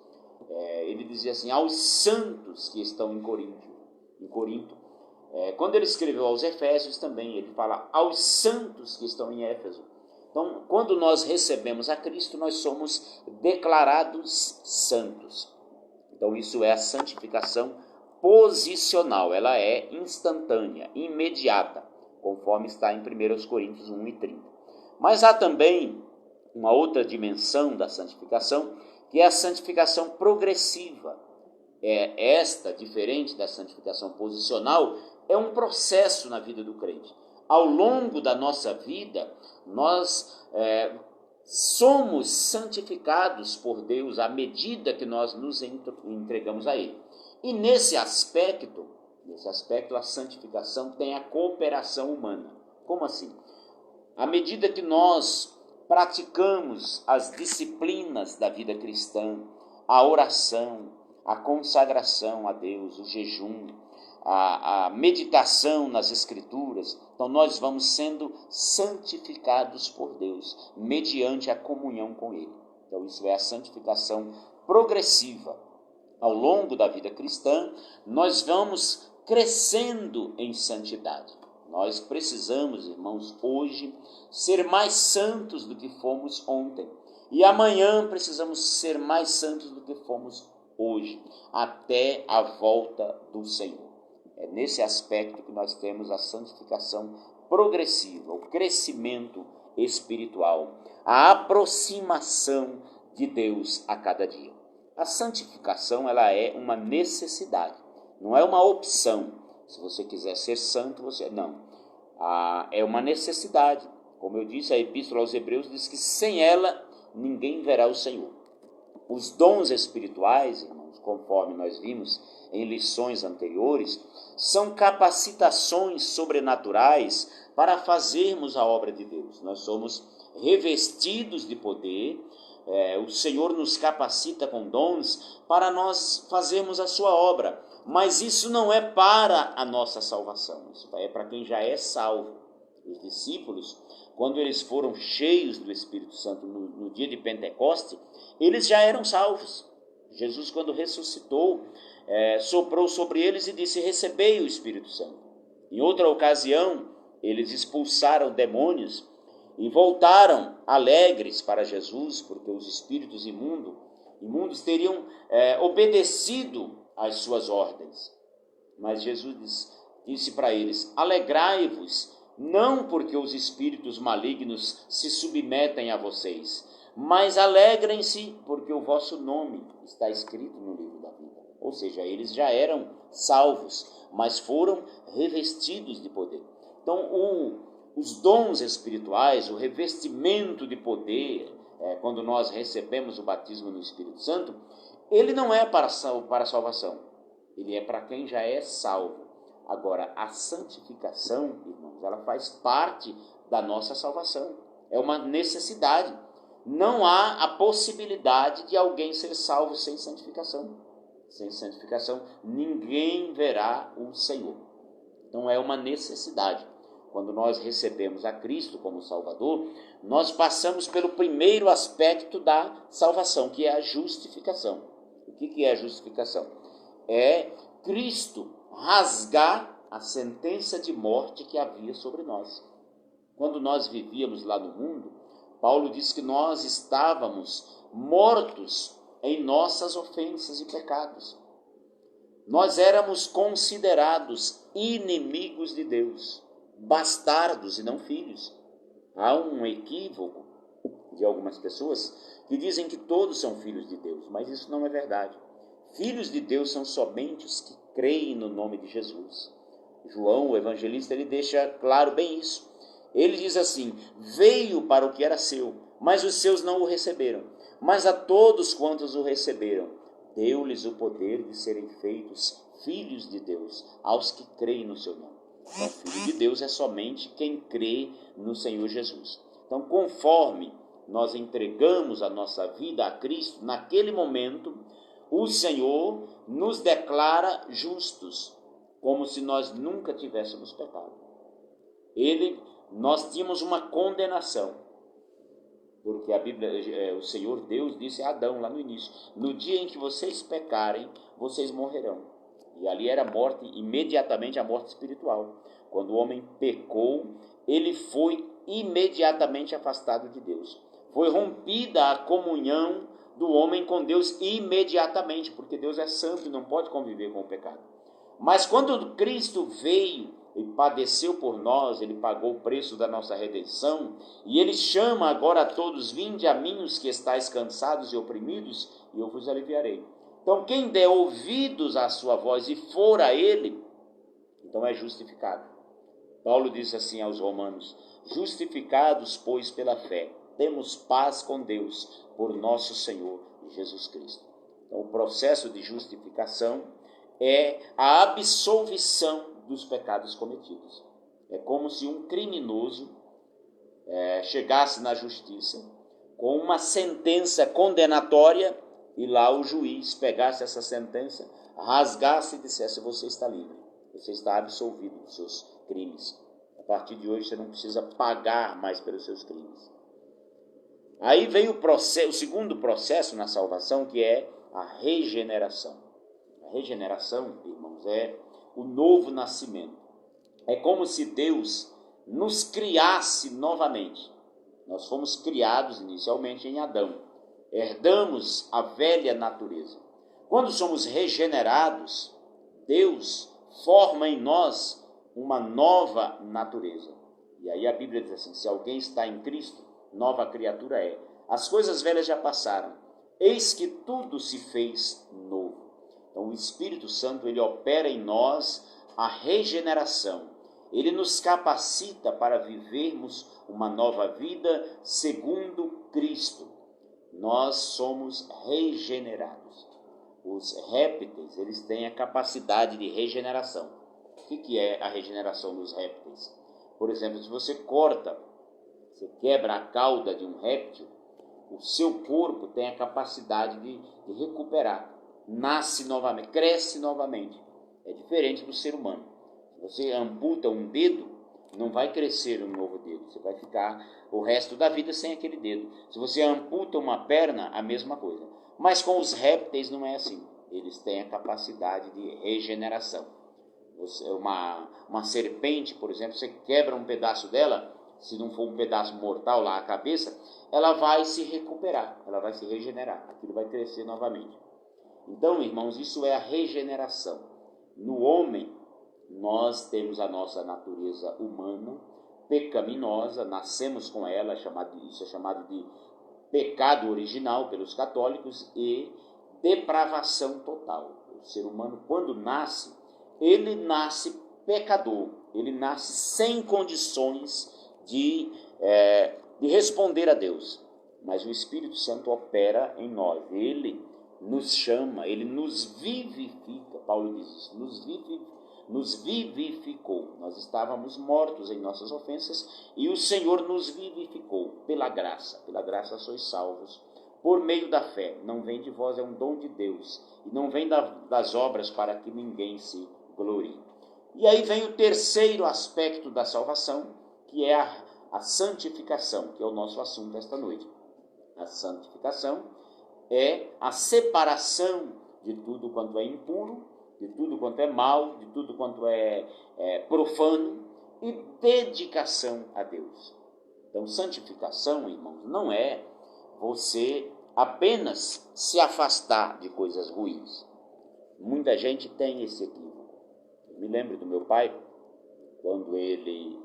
ele dizia assim, aos santos que estão em Corinto. Quando ele escreveu aos Efésios também, ele fala aos santos que estão em Éfeso. Então, quando nós recebemos a Cristo, nós somos declarados santos. Então, isso é a santificação posicional, ela é instantânea, imediata, conforme está em 1 Coríntios 1 e 30. Mas há também uma outra dimensão da santificação, que é a santificação progressiva. Esta, diferente da santificação posicional, é um processo na vida do crente. Ao longo da nossa vida, nós somos santificados por Deus à medida que nós nos entregamos a Ele. E nesse aspecto, a santificação tem a cooperação humana. Como assim? À medida que nós praticamos as disciplinas da vida cristã, a oração, a consagração a Deus, o jejum, a meditação nas Escrituras, então nós vamos sendo santificados por Deus, mediante a comunhão com Ele. Então isso é a santificação progressiva. Ao longo da vida cristã, nós vamos crescendo em santidade. Nós precisamos, irmãos, hoje, ser mais santos do que fomos ontem. E amanhã precisamos ser mais santos do que fomos hoje, até a volta do Senhor. É nesse aspecto que nós temos a santificação progressiva, o crescimento espiritual, a aproximação de Deus a cada dia. A santificação, ela é uma necessidade, não é uma opção. Se você quiser ser santo, você não. É uma necessidade. Como eu disse, a Epístola aos Hebreus diz que sem ela ninguém verá o Senhor. Os dons espirituais, irmãos, conforme nós vimos em lições anteriores, são capacitações sobrenaturais para fazermos a obra de Deus. Nós somos revestidos de poder, o Senhor nos capacita com dons para nós fazermos a sua obra. Mas isso não é para a nossa salvação, isso é para quem já é salvo. Os discípulos, quando eles foram cheios do Espírito Santo no dia de Pentecoste, eles já eram salvos. Jesus, quando ressuscitou, soprou sobre eles e disse, recebei o Espírito Santo. Em outra ocasião, eles expulsaram demônios e voltaram alegres para Jesus, porque os espíritos imundos teriam obedecido às suas ordens. Mas Jesus disse para eles, alegrai-vos, não porque os espíritos malignos se submetem a vocês, mas alegrem-se porque o vosso nome está escrito no livro da vida. Ou seja, eles já eram salvos, mas foram revestidos de poder. Então, os dons espirituais, o revestimento de poder, quando nós recebemos o batismo no Espírito Santo, ele não é para a salvação, ele é para quem já é salvo. Agora, a santificação, irmãos, ela faz parte da nossa salvação, é uma necessidade. Não há a possibilidade de alguém ser salvo sem santificação. Sem santificação, ninguém verá o Senhor. Então, é uma necessidade. Quando nós recebemos a Cristo como Salvador, nós passamos pelo primeiro aspecto da salvação, que é a justificação. O que é a justificação? É Cristo rasgar a sentença de morte que havia sobre nós. Quando nós vivíamos lá no mundo, Paulo diz que nós estávamos mortos em nossas ofensas e pecados. Nós éramos considerados inimigos de Deus, bastardos e não filhos. Há um equívoco de algumas pessoas que dizem que todos são filhos de Deus, mas isso não é verdade. Filhos de Deus são somente os que creem no nome de Jesus. João, o evangelista, ele deixa claro bem isso. Ele diz assim: veio para o que era seu, mas os seus não o receberam. Mas a todos quantos o receberam, deu-lhes o poder de serem feitos filhos de Deus, aos que creem no seu nome. Então, filho de Deus é somente quem crê no Senhor Jesus. Então, conforme nós entregamos a nossa vida a Cristo, naquele momento, o Senhor nos declara justos, como se nós nunca tivéssemos pecado. Nós tínhamos uma condenação, porque a Bíblia, o Senhor Deus disse a Adão lá no início: no dia em que vocês pecarem, vocês morrerão. E ali era morte, imediatamente a morte espiritual. Quando o homem pecou, ele foi imediatamente afastado de Deus. Foi rompida a comunhão do homem com Deus imediatamente, porque Deus é santo e não pode conviver com o pecado. Mas quando Cristo veio e padeceu por nós, ele pagou o preço da nossa redenção, e ele chama agora a todos: vinde a mim os que estáis cansados e oprimidos, e eu vos aliviarei. Então, quem der ouvidos à sua voz e for a ele, então é justificado. Paulo diz assim aos Romanos: justificados, pois, pela fé, temos paz com Deus por nosso Senhor Jesus Cristo. Então, o processo de justificação é a absolvição dos pecados cometidos. É como se um criminoso chegasse na justiça com uma sentença condenatória e lá o juiz pegasse essa sentença, rasgasse e dissesse: você está livre, você está absolvido dos seus crimes. A partir de hoje você não precisa pagar mais pelos seus crimes. Aí vem o segundo processo na salvação, que é a regeneração. A regeneração, irmãos, é o novo nascimento. É como se Deus nos criasse novamente. Nós fomos criados inicialmente em Adão. Herdamos a velha natureza. Quando somos regenerados, Deus forma em nós uma nova natureza. E aí a Bíblia diz assim: se alguém está em Cristo, nova criatura é. As coisas velhas já passaram, eis que tudo se fez novo. Então o Espírito Santo, ele opera em nós a regeneração. Ele nos capacita para vivermos uma nova vida segundo Cristo. Nós somos regenerados. Os répteis, eles têm a capacidade de regeneração. O que é a regeneração dos répteis? Por exemplo, se você quebra a cauda de um réptil, o seu corpo tem a capacidade de recuperar. Nasce novamente, cresce novamente. É diferente do ser humano. Se você amputa um dedo, não vai crescer um novo dedo. Você vai ficar o resto da vida sem aquele dedo. Se você amputa uma perna, a mesma coisa. Mas com os répteis não é assim. Eles têm a capacidade de regeneração. Uma serpente, por exemplo, você quebra um pedaço dela, se não for um pedaço mortal lá, a cabeça, ela vai se recuperar, ela vai se regenerar. Aquilo vai crescer novamente. Então, irmãos, isso é a regeneração. No homem, nós temos a nossa natureza humana, pecaminosa, nascemos com ela, isso é chamado de pecado original pelos católicos, e depravação total. O ser humano, quando nasce, ele nasce pecador, ele nasce sem condições de responder a Deus. Mas o Espírito Santo opera em nós, ele nos chama, ele nos vivifica. Paulo diz isso, nos vivificou. Nós estávamos mortos em nossas ofensas e o Senhor nos vivificou pela graça. Pela graça sois salvos por meio da fé. Não vem de vós, é um dom de Deus. E não vem das obras para que ninguém se glorie. E aí vem o terceiro aspecto da salvação, que é a santificação, que é o nosso assunto esta noite. A santificação é a separação de tudo quanto é impuro, de tudo quanto é mal, de tudo quanto é profano, e dedicação a Deus. Então, santificação, irmãos, não é você apenas se afastar de coisas ruins. Muita gente tem esse equívoco. Eu me lembro do meu pai, quando ele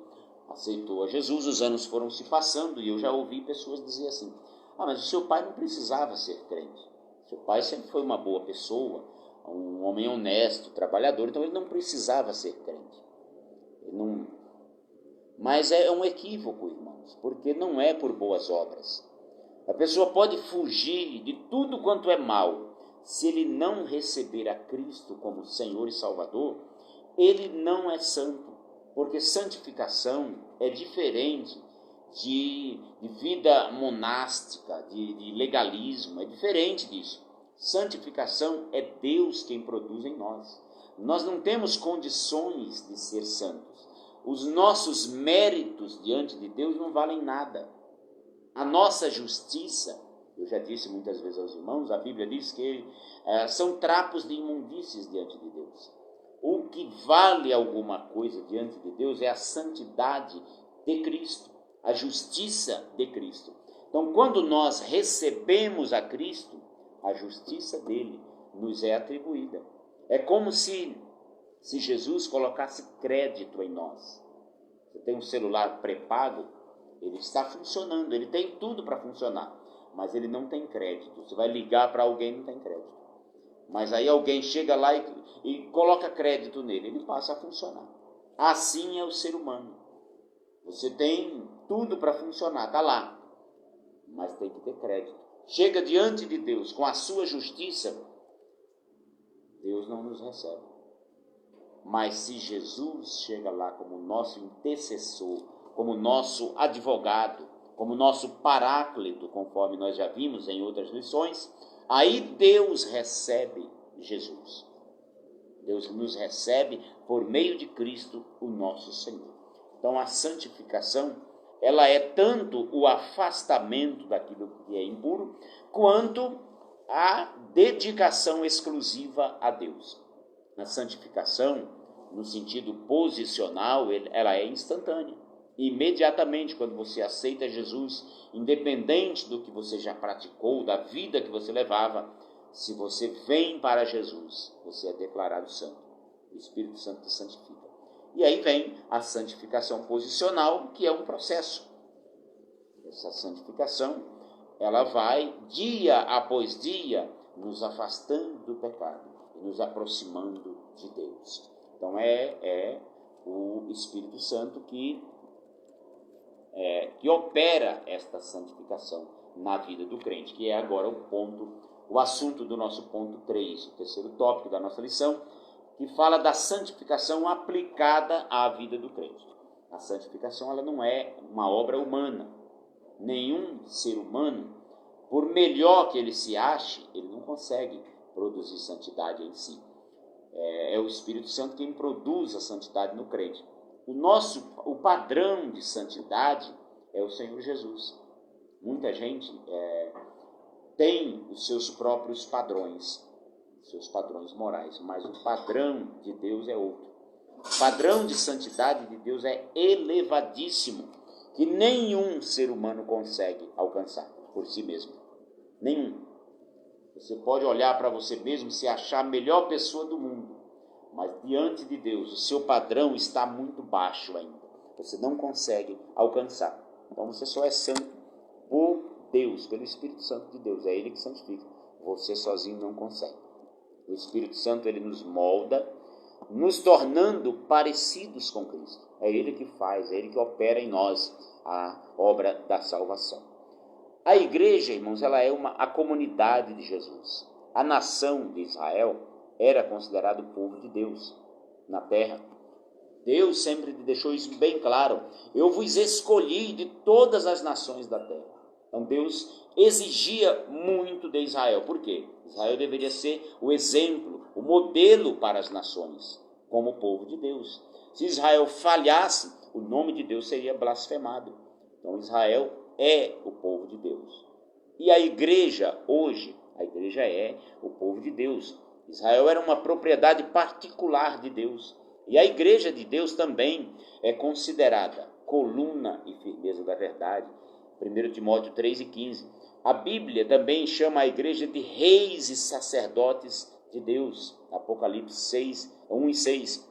aceitou a Jesus, os anos foram se passando e eu já ouvi pessoas dizer assim: mas o seu pai não precisava ser crente. Seu pai sempre foi uma boa pessoa, um homem honesto, trabalhador, então ele não precisava ser crente. Mas é um equívoco, irmãos, porque não é por boas obras. A pessoa pode fugir de tudo quanto é mal. Se ele não receber a Cristo como Senhor e Salvador, ele não é santo, porque santificação é diferente de vida monástica, de legalismo, é diferente disso. Santificação é Deus quem produz em nós. Nós não temos condições de ser santos. Os nossos méritos diante de Deus não valem nada. A nossa justiça, eu já disse muitas vezes aos irmãos, a Bíblia diz que são trapos de imundícies diante de Deus. O que vale alguma coisa diante de Deus é a santidade de Cristo, a justiça de Cristo. Então, quando nós recebemos a Cristo, a justiça dele nos é atribuída. É como se Jesus colocasse crédito em nós. Você tem um celular pré-pago, ele está funcionando, ele tem tudo para funcionar, mas ele não tem crédito. Você vai ligar para alguém, não tem crédito. Mas aí alguém chega lá e coloca crédito nele, ele passa a funcionar. Assim é o ser humano. Você tem tudo para funcionar, está lá, mas tem que ter crédito. Chega diante de Deus com a sua justiça, Deus não nos recebe. Mas se Jesus chega lá como nosso intercessor, como nosso advogado, como nosso paráclito, conforme nós já vimos em outras lições, aí Deus recebe Jesus. Deus nos recebe por meio de Cristo, o nosso Senhor. Então a santificação, ela é tanto o afastamento daquilo que é impuro, quanto a dedicação exclusiva a Deus. A santificação, no sentido posicional, ela é instantânea. Imediatamente, quando você aceita Jesus, independente do que você já praticou, da vida que você levava, se você vem para Jesus, você é declarado santo. O Espírito Santo te santifica. E aí vem a santificação posicional, que é um processo. Essa santificação, ela vai, dia após dia, nos afastando do pecado e nos aproximando de Deus. Então é o Espírito Santo que opera esta santificação na vida do crente, que é agora o assunto do nosso ponto 3, o terceiro tópico da nossa lição, que fala da santificação aplicada à vida do crente. A santificação, ela não é uma obra humana. Nenhum ser humano, por melhor que ele se ache, ele não consegue produzir santidade em si. É o Espírito Santo quem produz a santidade no crente. O padrão de santidade é o Senhor Jesus. Muita gente tem os seus próprios padrões, seus padrões morais, mas o padrão de Deus é outro. O padrão de santidade de Deus é elevadíssimo, que nenhum ser humano consegue alcançar por si mesmo. Nenhum. Você pode olhar para você mesmo, se achar a melhor pessoa do mundo, mas diante de Deus o seu padrão está muito baixo ainda. Você não consegue alcançar. Então você só é santo por Deus, pelo Espírito Santo de Deus. É Ele que santifica. Você sozinho não consegue. O Espírito Santo, ele nos molda, nos tornando parecidos com Cristo. É Ele que faz, é Ele que opera em nós a obra da salvação. A igreja, irmãos, ela é a comunidade de Jesus. A nação de Israel era considerado o povo de Deus na terra. Deus sempre deixou isso bem claro. Eu vos escolhi de todas as nações da terra. Então Deus exigia muito de Israel. Por quê? Israel deveria ser o exemplo, o modelo para as nações, como o povo de Deus. Se Israel falhasse, o nome de Deus seria blasfemado. Então Israel é o povo de Deus. E a igreja, hoje, a igreja é o povo de Deus. Israel era uma propriedade particular de Deus. E a igreja de Deus também é considerada coluna e firmeza da verdade. 1 Timóteo 3:15. A Bíblia também chama a igreja de reis e sacerdotes de Deus. Apocalipse 1:6.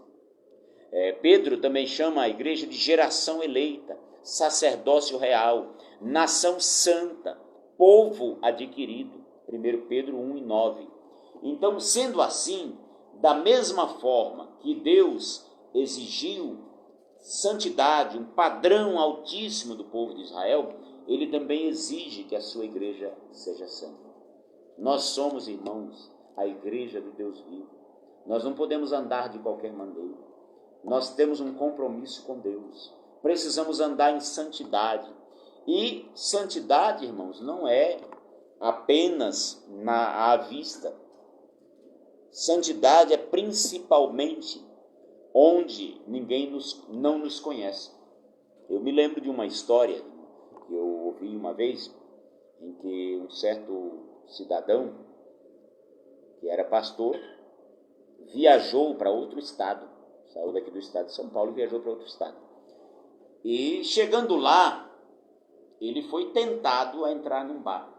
Pedro também chama a igreja de geração eleita, sacerdócio real, nação santa, povo adquirido. 1 Pedro 1:9. Então, sendo assim, da mesma forma que Deus exigiu santidade, um padrão altíssimo do povo de Israel, ele também exige que a sua igreja seja santa. Nós somos, irmãos, a igreja do Deus vivo. Nós não podemos andar de qualquer maneira. Nós temos um compromisso com Deus. Precisamos andar em santidade. E santidade, irmãos, não é apenas à vista. Santidade é principalmente onde ninguém não nos conhece. Eu me lembro de uma história que eu ouvi uma vez, em que um certo cidadão, que era pastor, viajou para outro estado, saiu daqui do estado de São Paulo e viajou para outro estado. E chegando lá, ele foi tentado a entrar num bar.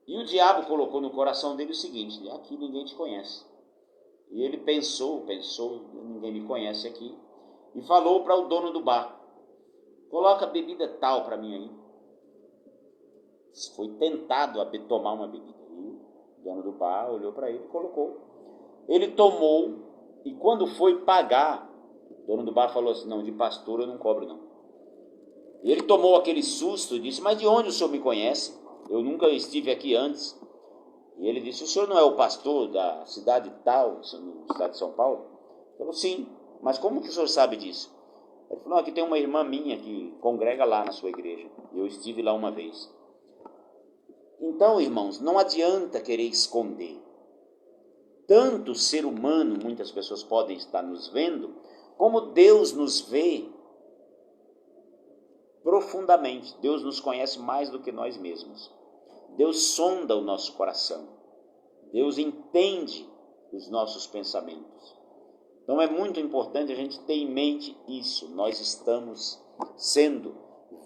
E o diabo colocou no coração dele o seguinte: aqui ninguém te conhece. E ele pensou, ninguém me conhece aqui, e falou para o dono do bar: coloca bebida tal para mim aí. Foi tentado a tomar uma bebida. E o dono do bar olhou para ele e colocou. Ele tomou, e quando foi pagar, o dono do bar falou assim: não, de pastor eu não cobro não. E ele tomou aquele susto e disse: mas de onde o senhor me conhece? Eu nunca estive aqui antes. E ele disse: o senhor não é o pastor da cidade tal, no estado de São Paulo? Ele falou: sim, mas como que o senhor sabe disso? Ele falou: aqui tem uma irmã minha que congrega lá na sua igreja. Eu estive lá uma vez. Então, irmãos, não adianta querer esconder. Tanto o ser humano, muitas pessoas podem estar nos vendo, como Deus nos vê profundamente. Deus nos conhece mais do que nós mesmos. Deus sonda o nosso coração. Deus entende os nossos pensamentos. Então é muito importante a gente ter em mente isso. Nós estamos sendo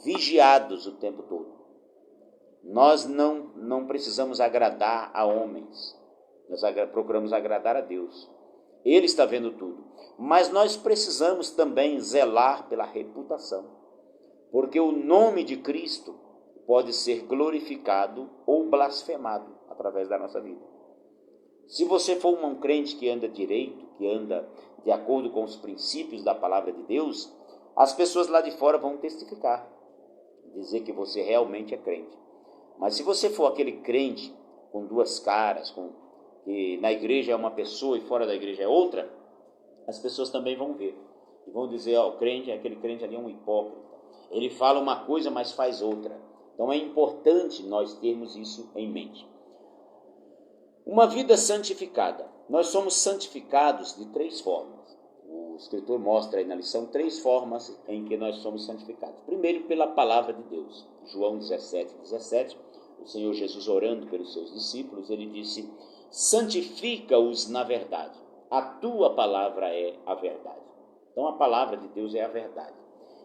vigiados o tempo todo. Nós não precisamos agradar a homens. Nós procuramos agradar a Deus. Ele está vendo tudo. Mas nós precisamos também zelar pela reputação. Porque o nome de Cristo pode ser glorificado ou blasfemado através da nossa vida. Se você for um crente que anda direito, que anda de acordo com os princípios da palavra de Deus, as pessoas lá de fora vão testificar, dizer que você realmente é crente. Mas se você for aquele crente com duas caras, que na igreja é uma pessoa e fora da igreja é outra, as pessoas também vão ver. E vão dizer: o crente, aquele crente ali é um hipócrita. Ele fala uma coisa, mas faz outra. Então é importante nós termos isso em mente. Uma vida santificada. Nós somos santificados de 3 formas. O escritor mostra aí na lição 3 formas em que nós somos santificados. Primeiro, pela palavra de Deus. João 17:17, o Senhor Jesus orando pelos seus discípulos, ele disse: santifica-os na verdade. A tua palavra é a verdade. Então a palavra de Deus é a verdade.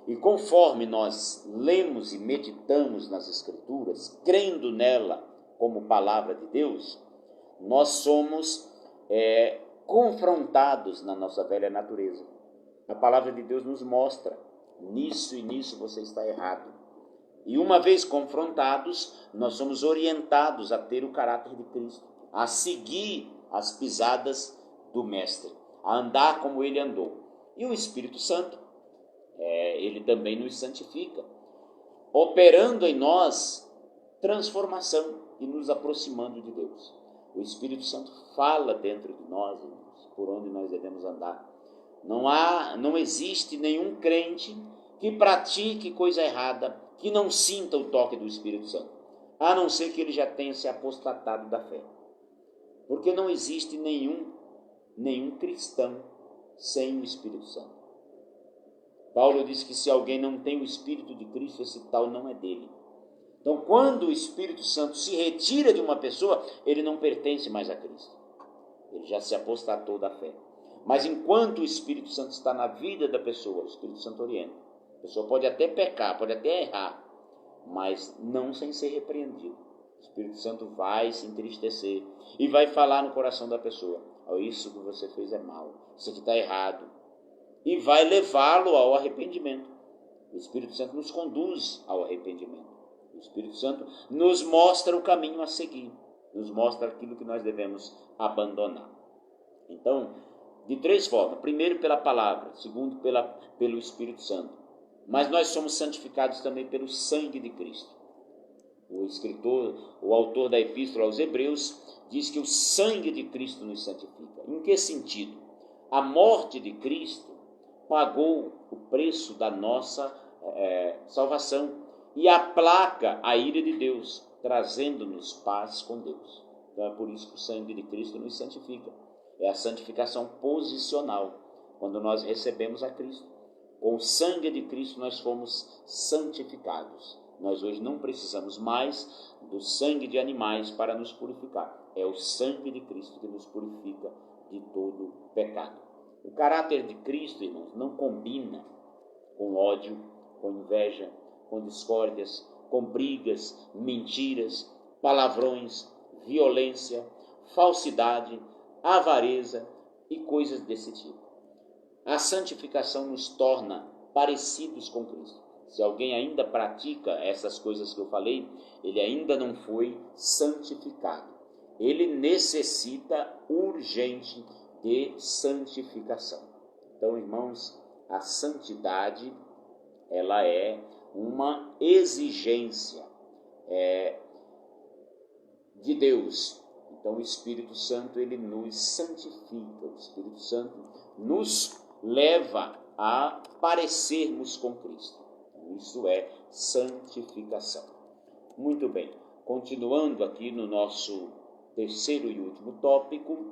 E conforme nós lemos e meditamos nas Escrituras, crendo nela como palavra de Deus, nós somos confrontados na nossa velha natureza. A palavra de Deus nos mostra: nisso e nisso você está errado. E uma vez confrontados, nós somos orientados a ter o caráter de Cristo, a seguir as pisadas do Mestre, a andar como ele andou. E o Espírito Santo, ele também nos santifica, operando em nós transformação e nos aproximando de Deus. O Espírito Santo fala dentro de nós, irmãos, por onde nós devemos andar. Não existe nenhum crente que pratique coisa errada, que não sinta o toque do Espírito Santo, a não ser que ele já tenha se apostatado da fé. Porque não existe nenhum cristão sem o Espírito Santo. Paulo diz que se alguém não tem o Espírito de Cristo, esse tal não é dele. Então, quando o Espírito Santo se retira de uma pessoa, ele não pertence mais a Cristo. Ele já se apostatou da fé. Mas enquanto o Espírito Santo está na vida da pessoa, o Espírito Santo orienta. A pessoa pode até pecar, pode até errar, mas não sem ser repreendido. O Espírito Santo vai se entristecer e vai falar no coração da pessoa: isso que você fez é mal, isso aqui está errado. e vai levá-lo ao arrependimento. O Espírito Santo nos conduz ao arrependimento. O Espírito Santo nos mostra o caminho a seguir, nos mostra aquilo que nós devemos abandonar. Então, de três formas. Primeiro, pela palavra. Segundo, pelo Espírito Santo. Mas nós somos santificados também pelo sangue de Cristo. O autor da Epístola aos Hebreus, diz que o sangue de Cristo nos santifica. Em que sentido? A morte de Cristo pagou o preço da nossa salvação e aplaca a ira de Deus, trazendo-nos paz com Deus. Então é por isso que o sangue de Cristo nos santifica. É a santificação posicional, quando nós recebemos a Cristo. Com o sangue de Cristo nós fomos santificados. Nós hoje não precisamos mais do sangue de animais para nos purificar. É o sangue de Cristo que nos purifica de todo pecado. O caráter de Cristo, irmãos, não combina com ódio, com inveja, com discórdias, com brigas, mentiras, palavrões, violência, falsidade, avareza e coisas desse tipo. A santificação nos torna parecidos com Cristo. Se alguém ainda pratica essas coisas que eu falei, ele ainda não foi santificado. Ele necessita urgente de santificação. Então, irmãos, a santidade, ela é uma exigência de Deus. Então, o Espírito Santo, ele nos santifica. O Espírito Santo nos leva a parecermos com Cristo. Isso é santificação. Muito bem. Continuando aqui no nosso terceiro e último tópico,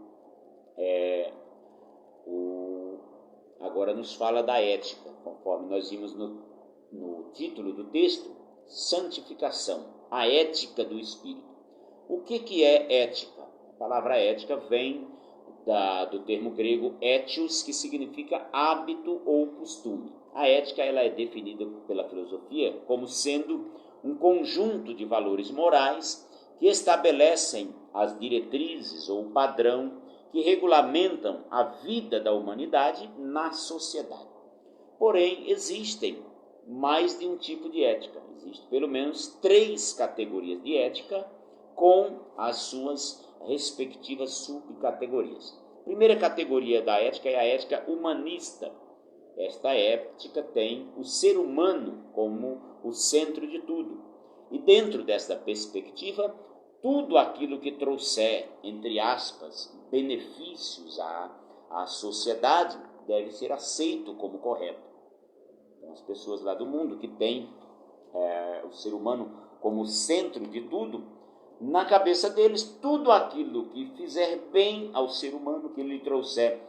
agora nos fala da ética, conforme nós vimos no título do texto, santificação, a ética do Espírito. O que é ética? A palavra ética vem do termo grego etios, que significa hábito ou costume. A ética ela é definida pela filosofia como sendo um conjunto de valores morais que estabelecem as diretrizes ou padrão que regulamentam a vida da humanidade na sociedade. Porém, existem mais de um tipo de ética. Existem pelo menos 3 categorias de ética com as suas respectivas subcategorias. A primeira categoria da ética é a ética humanista. Esta ética tem o ser humano como o centro de tudo. E dentro desta perspectiva, tudo aquilo que trouxer, entre aspas, benefícios à sociedade deve ser aceito como correto. Então, as pessoas lá do mundo que têm o ser humano como centro de tudo, na cabeça deles, tudo aquilo que fizer bem ao ser humano, que lhe trouxer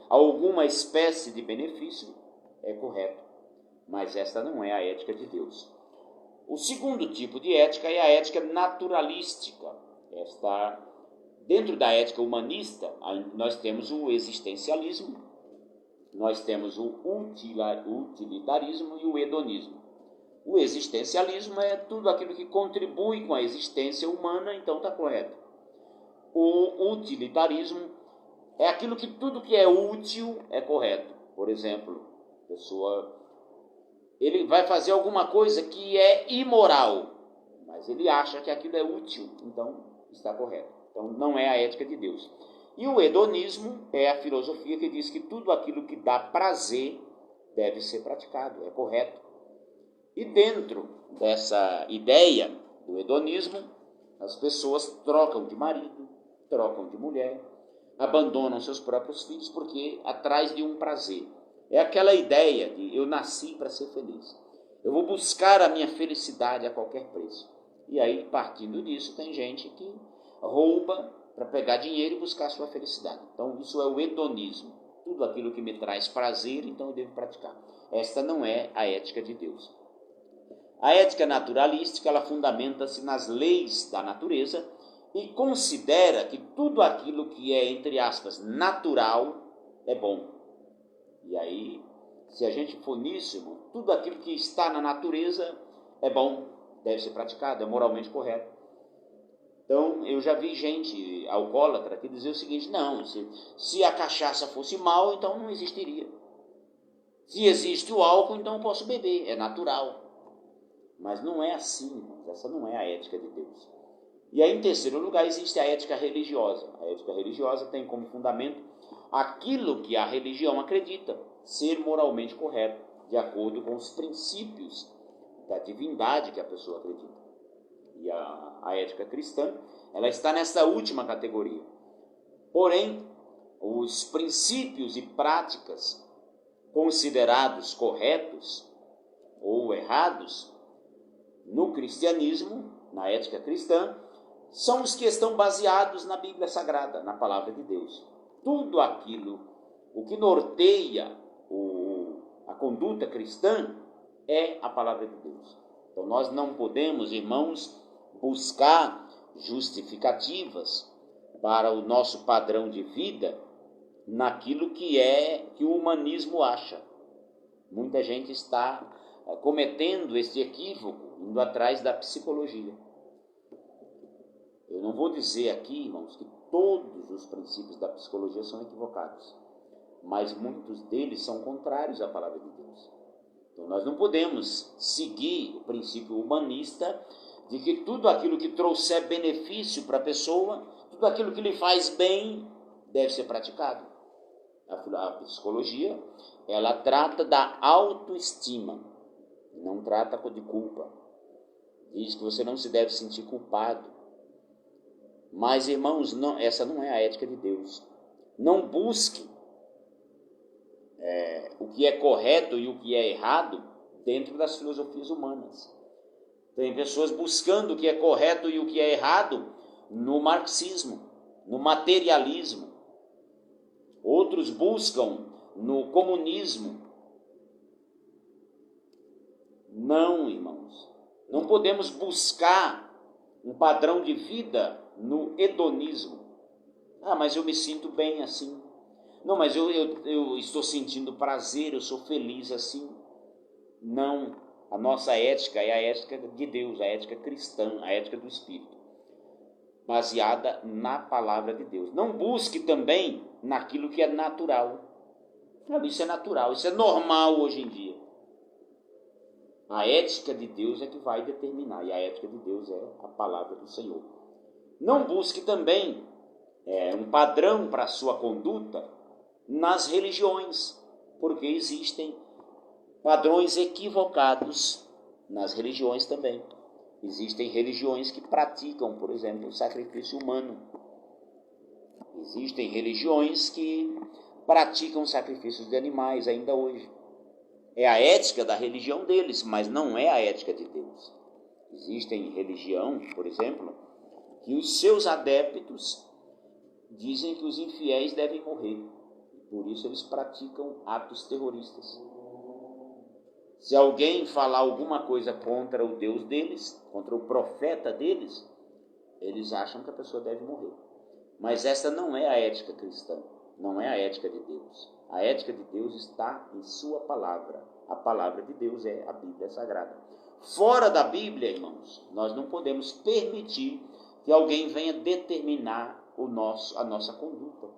alguma espécie de benefício, é correto. Mas esta não é a ética de Deus. O segundo tipo de ética é a ética naturalística. Dentro da ética humanista, nós temos o existencialismo, nós temos o utilitarismo e o hedonismo. O existencialismo é tudo aquilo que contribui com a existência humana, então está correto. O utilitarismo é aquilo que tudo que é útil é correto. Por exemplo, ele vai fazer alguma coisa que é imoral, mas ele acha que aquilo é útil, então está correto. Então não é a ética de Deus. E o hedonismo é a filosofia que diz que tudo aquilo que dá prazer deve ser praticado, é correto. E dentro dessa ideia do hedonismo, as pessoas trocam de marido, trocam de mulher, abandonam seus próprios filhos porque atrás de um prazer. É aquela ideia de eu nasci para ser feliz. Eu vou buscar a minha felicidade a qualquer preço. E aí, partindo disso, tem gente que rouba para pegar dinheiro e buscar a sua felicidade. Então, isso é o hedonismo. Tudo aquilo que me traz prazer, então eu devo praticar. Esta não é a ética de Deus. A ética naturalística, ela fundamenta-se nas leis da natureza e considera que tudo aquilo que é, entre aspas, natural é bom. E aí, se a gente for nisso, tudo aquilo que está na natureza é bom, deve ser praticado, é moralmente correto. Então, eu já vi gente alcoólatra que dizer o seguinte: não, se a cachaça fosse mal, então não existiria. Se existe o álcool, então eu posso beber, é natural. Mas não é assim, irmãos. Essa não é a ética de Deus. E aí, em terceiro lugar, existe a ética religiosa. A ética religiosa tem como fundamento aquilo que a religião acredita ser moralmente correto, de acordo com os princípios da divindade que a pessoa acredita. E a ética cristã, ela está nessa última categoria. Porém, os princípios e práticas considerados corretos ou errados no cristianismo, na ética cristã, são os que estão baseados na Bíblia Sagrada, na Palavra de Deus. Tudo aquilo, o que norteia a conduta cristã é a Palavra de Deus. Então nós não podemos, irmãos, buscar justificativas para o nosso padrão de vida naquilo que o humanismo acha. Muita gente está cometendo este equívoco, indo atrás da psicologia. Eu não vou dizer aqui, irmãos, que todos os princípios da psicologia são equivocados, mas muitos deles são contrários à palavra de Deus. Então nós não podemos seguir o princípio humanista de que tudo aquilo que trouxer benefício para a pessoa, tudo aquilo que lhe faz bem, deve ser praticado. A psicologia, ela trata da autoestima, não trata de culpa. Diz que você não se deve sentir culpado. Mas, irmãos, essa não é a ética de Deus. Não busque o que é correto e o que é errado dentro das filosofias humanas. Tem pessoas buscando o que é correto e o que é errado no marxismo, no materialismo. Outros buscam no comunismo. Não, irmãos. Não podemos buscar um padrão de vida no hedonismo. Ah, mas eu me sinto bem assim. Não, mas eu estou sentindo prazer, eu sou feliz assim. Não, a nossa ética é a ética de Deus, a ética cristã, a ética do Espírito, baseada na palavra de Deus. Não busque também naquilo que é natural. Não, isso é natural, isso é normal hoje em dia. A ética de Deus é que vai determinar, e a ética de Deus é a palavra do Senhor. Não busque também um padrão para a sua conduta nas religiões, porque existem padrões equivocados nas religiões também. Existem religiões que praticam, por exemplo, o sacrifício humano. Existem religiões que praticam sacrifícios de animais ainda hoje. É a ética da religião deles, mas não é a ética de Deus. Existem religião, por exemplo, que os seus adeptos dizem que os infiéis devem morrer. Por isso eles praticam atos terroristas. Se alguém falar alguma coisa contra o Deus deles, contra o profeta deles, eles acham que a pessoa deve morrer. Mas essa não é a ética cristã, não é a ética de Deus. A ética de Deus está em sua palavra. A palavra de Deus é a Bíblia Sagrada. Fora da Bíblia, irmãos, nós não podemos permitir que alguém venha determinar a nossa conduta.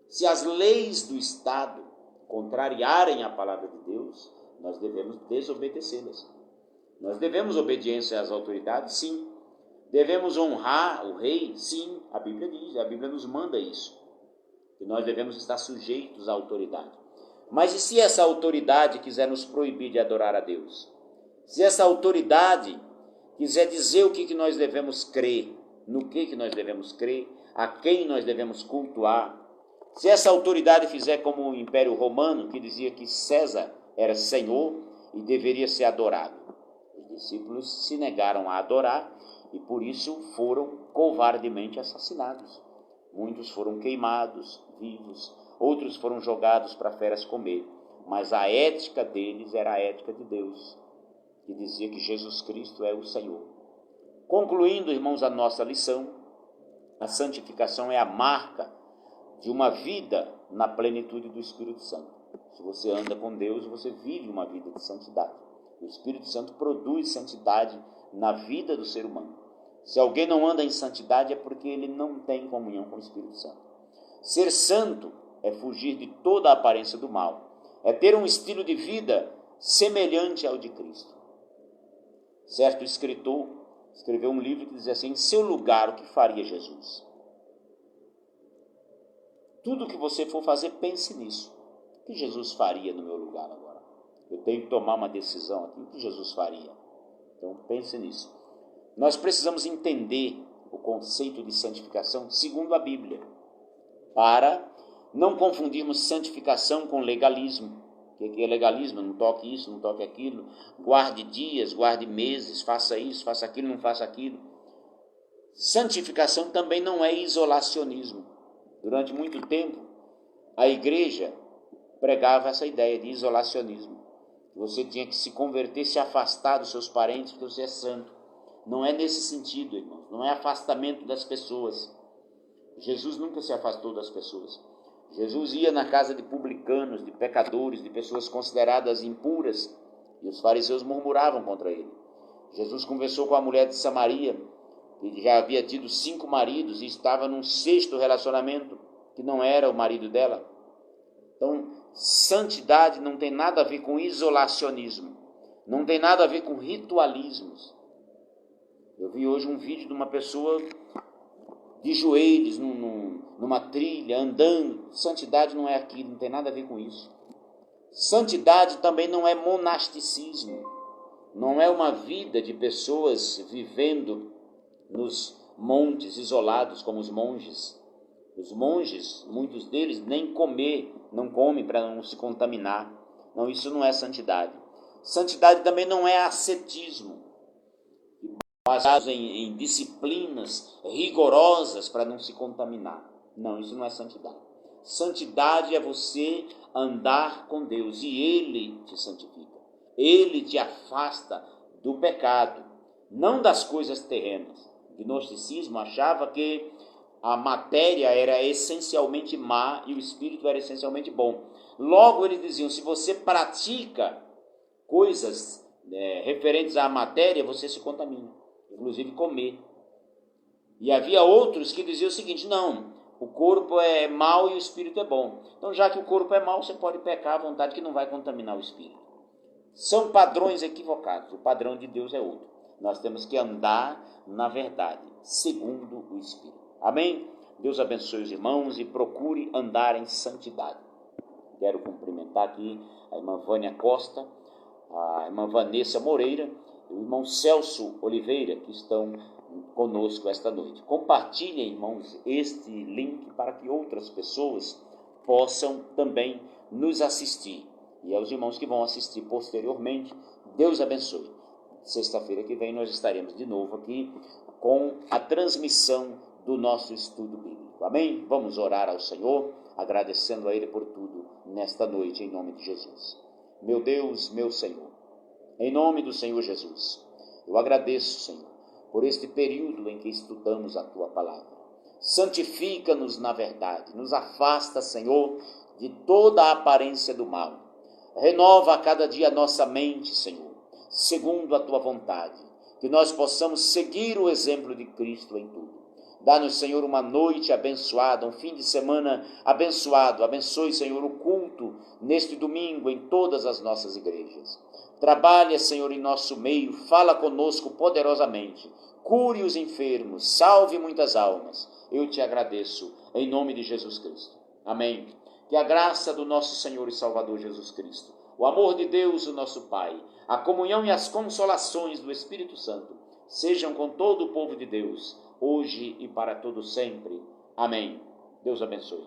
Se as leis do Estado contrariarem a palavra de Deus, nós devemos desobedecê-las. Nós devemos obediência às autoridades, sim. Devemos honrar o rei, sim. A Bíblia diz, a Bíblia nos manda isso. Que nós devemos estar sujeitos à autoridade. Mas e se essa autoridade quiser nos proibir de adorar a Deus? Se essa autoridade quiser dizer o que nós devemos crer, no que nós devemos crer, a quem nós devemos cultuar, se essa autoridade fizer como o Império Romano, que dizia que César era Senhor e deveria ser adorado, os discípulos se negaram a adorar e por isso foram covardemente assassinados. Muitos foram queimados vivos, outros foram jogados para feras comer, mas a ética deles era a ética de Deus, que dizia que Jesus Cristo é o Senhor. Concluindo, irmãos, a nossa lição, a santificação é a marca de uma vida na plenitude do Espírito Santo. Se você anda com Deus, você vive uma vida de santidade. O Espírito Santo produz santidade na vida do ser humano. Se alguém não anda em santidade é porque ele não tem comunhão com o Espírito Santo. Ser santo é fugir de toda a aparência do mal, é ter um estilo de vida semelhante ao de Cristo. Certo escritor escreveu um livro que dizia assim: em seu lugar, o que faria Jesus? Tudo que você for fazer, pense nisso. O que Jesus faria no meu lugar agora? Eu tenho que tomar uma decisão aqui. O que Jesus faria? Então pense nisso. Nós precisamos entender o conceito de santificação segundo a Bíblia, para não confundirmos santificação com legalismo. O que é legalismo? Não toque isso, não toque aquilo, guarde dias, guarde meses, faça isso, faça aquilo, não faça aquilo. Santificação também não é isolacionismo. Durante muito tempo, a igreja pregava essa ideia de isolacionismo. Você tinha que se converter, se afastar dos seus parentes, porque você é santo. Não é nesse sentido, irmãos. Não é afastamento das pessoas. Jesus nunca se afastou das pessoas. Jesus ia na casa de publicanos, de pecadores, de pessoas consideradas impuras, e os fariseus murmuravam contra ele. Jesus conversou com a mulher de Samaria, que já havia tido 5 maridos e estava num 6º relacionamento, que não era o marido dela. Então, santidade não tem nada a ver com isolacionismo, não tem nada a ver com ritualismos. Eu vi hoje um vídeo de uma pessoa de joelhos, numa trilha, andando. Santidade não é aquilo, não tem nada a ver com isso. Santidade também não é monasticismo, não é uma vida de pessoas vivendo nos montes isolados como os monges. Os monges, muitos deles, nem não comem para não se contaminar. Não, isso não é santidade. Santidade também não é ascetismo, baseados em disciplinas rigorosas para não se contaminar. Não, isso não é santidade. Santidade é você andar com Deus e Ele te santifica. Ele te afasta do pecado, não das coisas terrenas. O gnosticismo achava que a matéria era essencialmente má e o espírito era essencialmente bom. Logo eles diziam, se você pratica coisas referentes à matéria, você se contamina, inclusive comer. E havia outros que diziam o seguinte: não, o corpo é mau e o espírito é bom. Então, já que o corpo é mau, você pode pecar à vontade, que não vai contaminar o espírito. São padrões equivocados. O padrão de Deus é outro. Nós temos que andar na verdade, segundo o Espírito. Amém? Deus abençoe os irmãos e procure andar em santidade. Quero cumprimentar aqui a irmã Vânia Costa, a irmã Vanessa Moreira e o irmão Celso Oliveira, que estão conosco esta noite. Compartilhem, irmãos, este link para que outras pessoas possam também nos assistir. E aos irmãos que vão assistir posteriormente, Deus abençoe. Sexta-feira que vem nós estaremos de novo aqui com a transmissão do nosso estudo bíblico. Amém? Vamos orar ao Senhor, agradecendo a Ele por tudo nesta noite, em nome de Jesus. Meu Deus, meu Senhor, em nome do Senhor Jesus, eu agradeço, Senhor, por este período em que estudamos a Tua Palavra. Santifica-nos na verdade, nos afasta, Senhor, de toda a aparência do mal. Renova a cada dia a nossa mente, Senhor, segundo a Tua vontade, que nós possamos seguir o exemplo de Cristo em tudo. Dá-nos, Senhor, uma noite abençoada, um fim de semana abençoado. Abençoe, Senhor, o culto neste domingo em todas as nossas igrejas. Trabalha, Senhor, em nosso meio, fala conosco poderosamente. Cure os enfermos, salve muitas almas. Eu te agradeço, em nome de Jesus Cristo. Amém. Que a graça do nosso Senhor e Salvador Jesus Cristo, o amor de Deus, o nosso Pai, a comunhão e as consolações do Espírito Santo sejam com todo o povo de Deus, hoje e para todo sempre. Amém. Deus abençoe.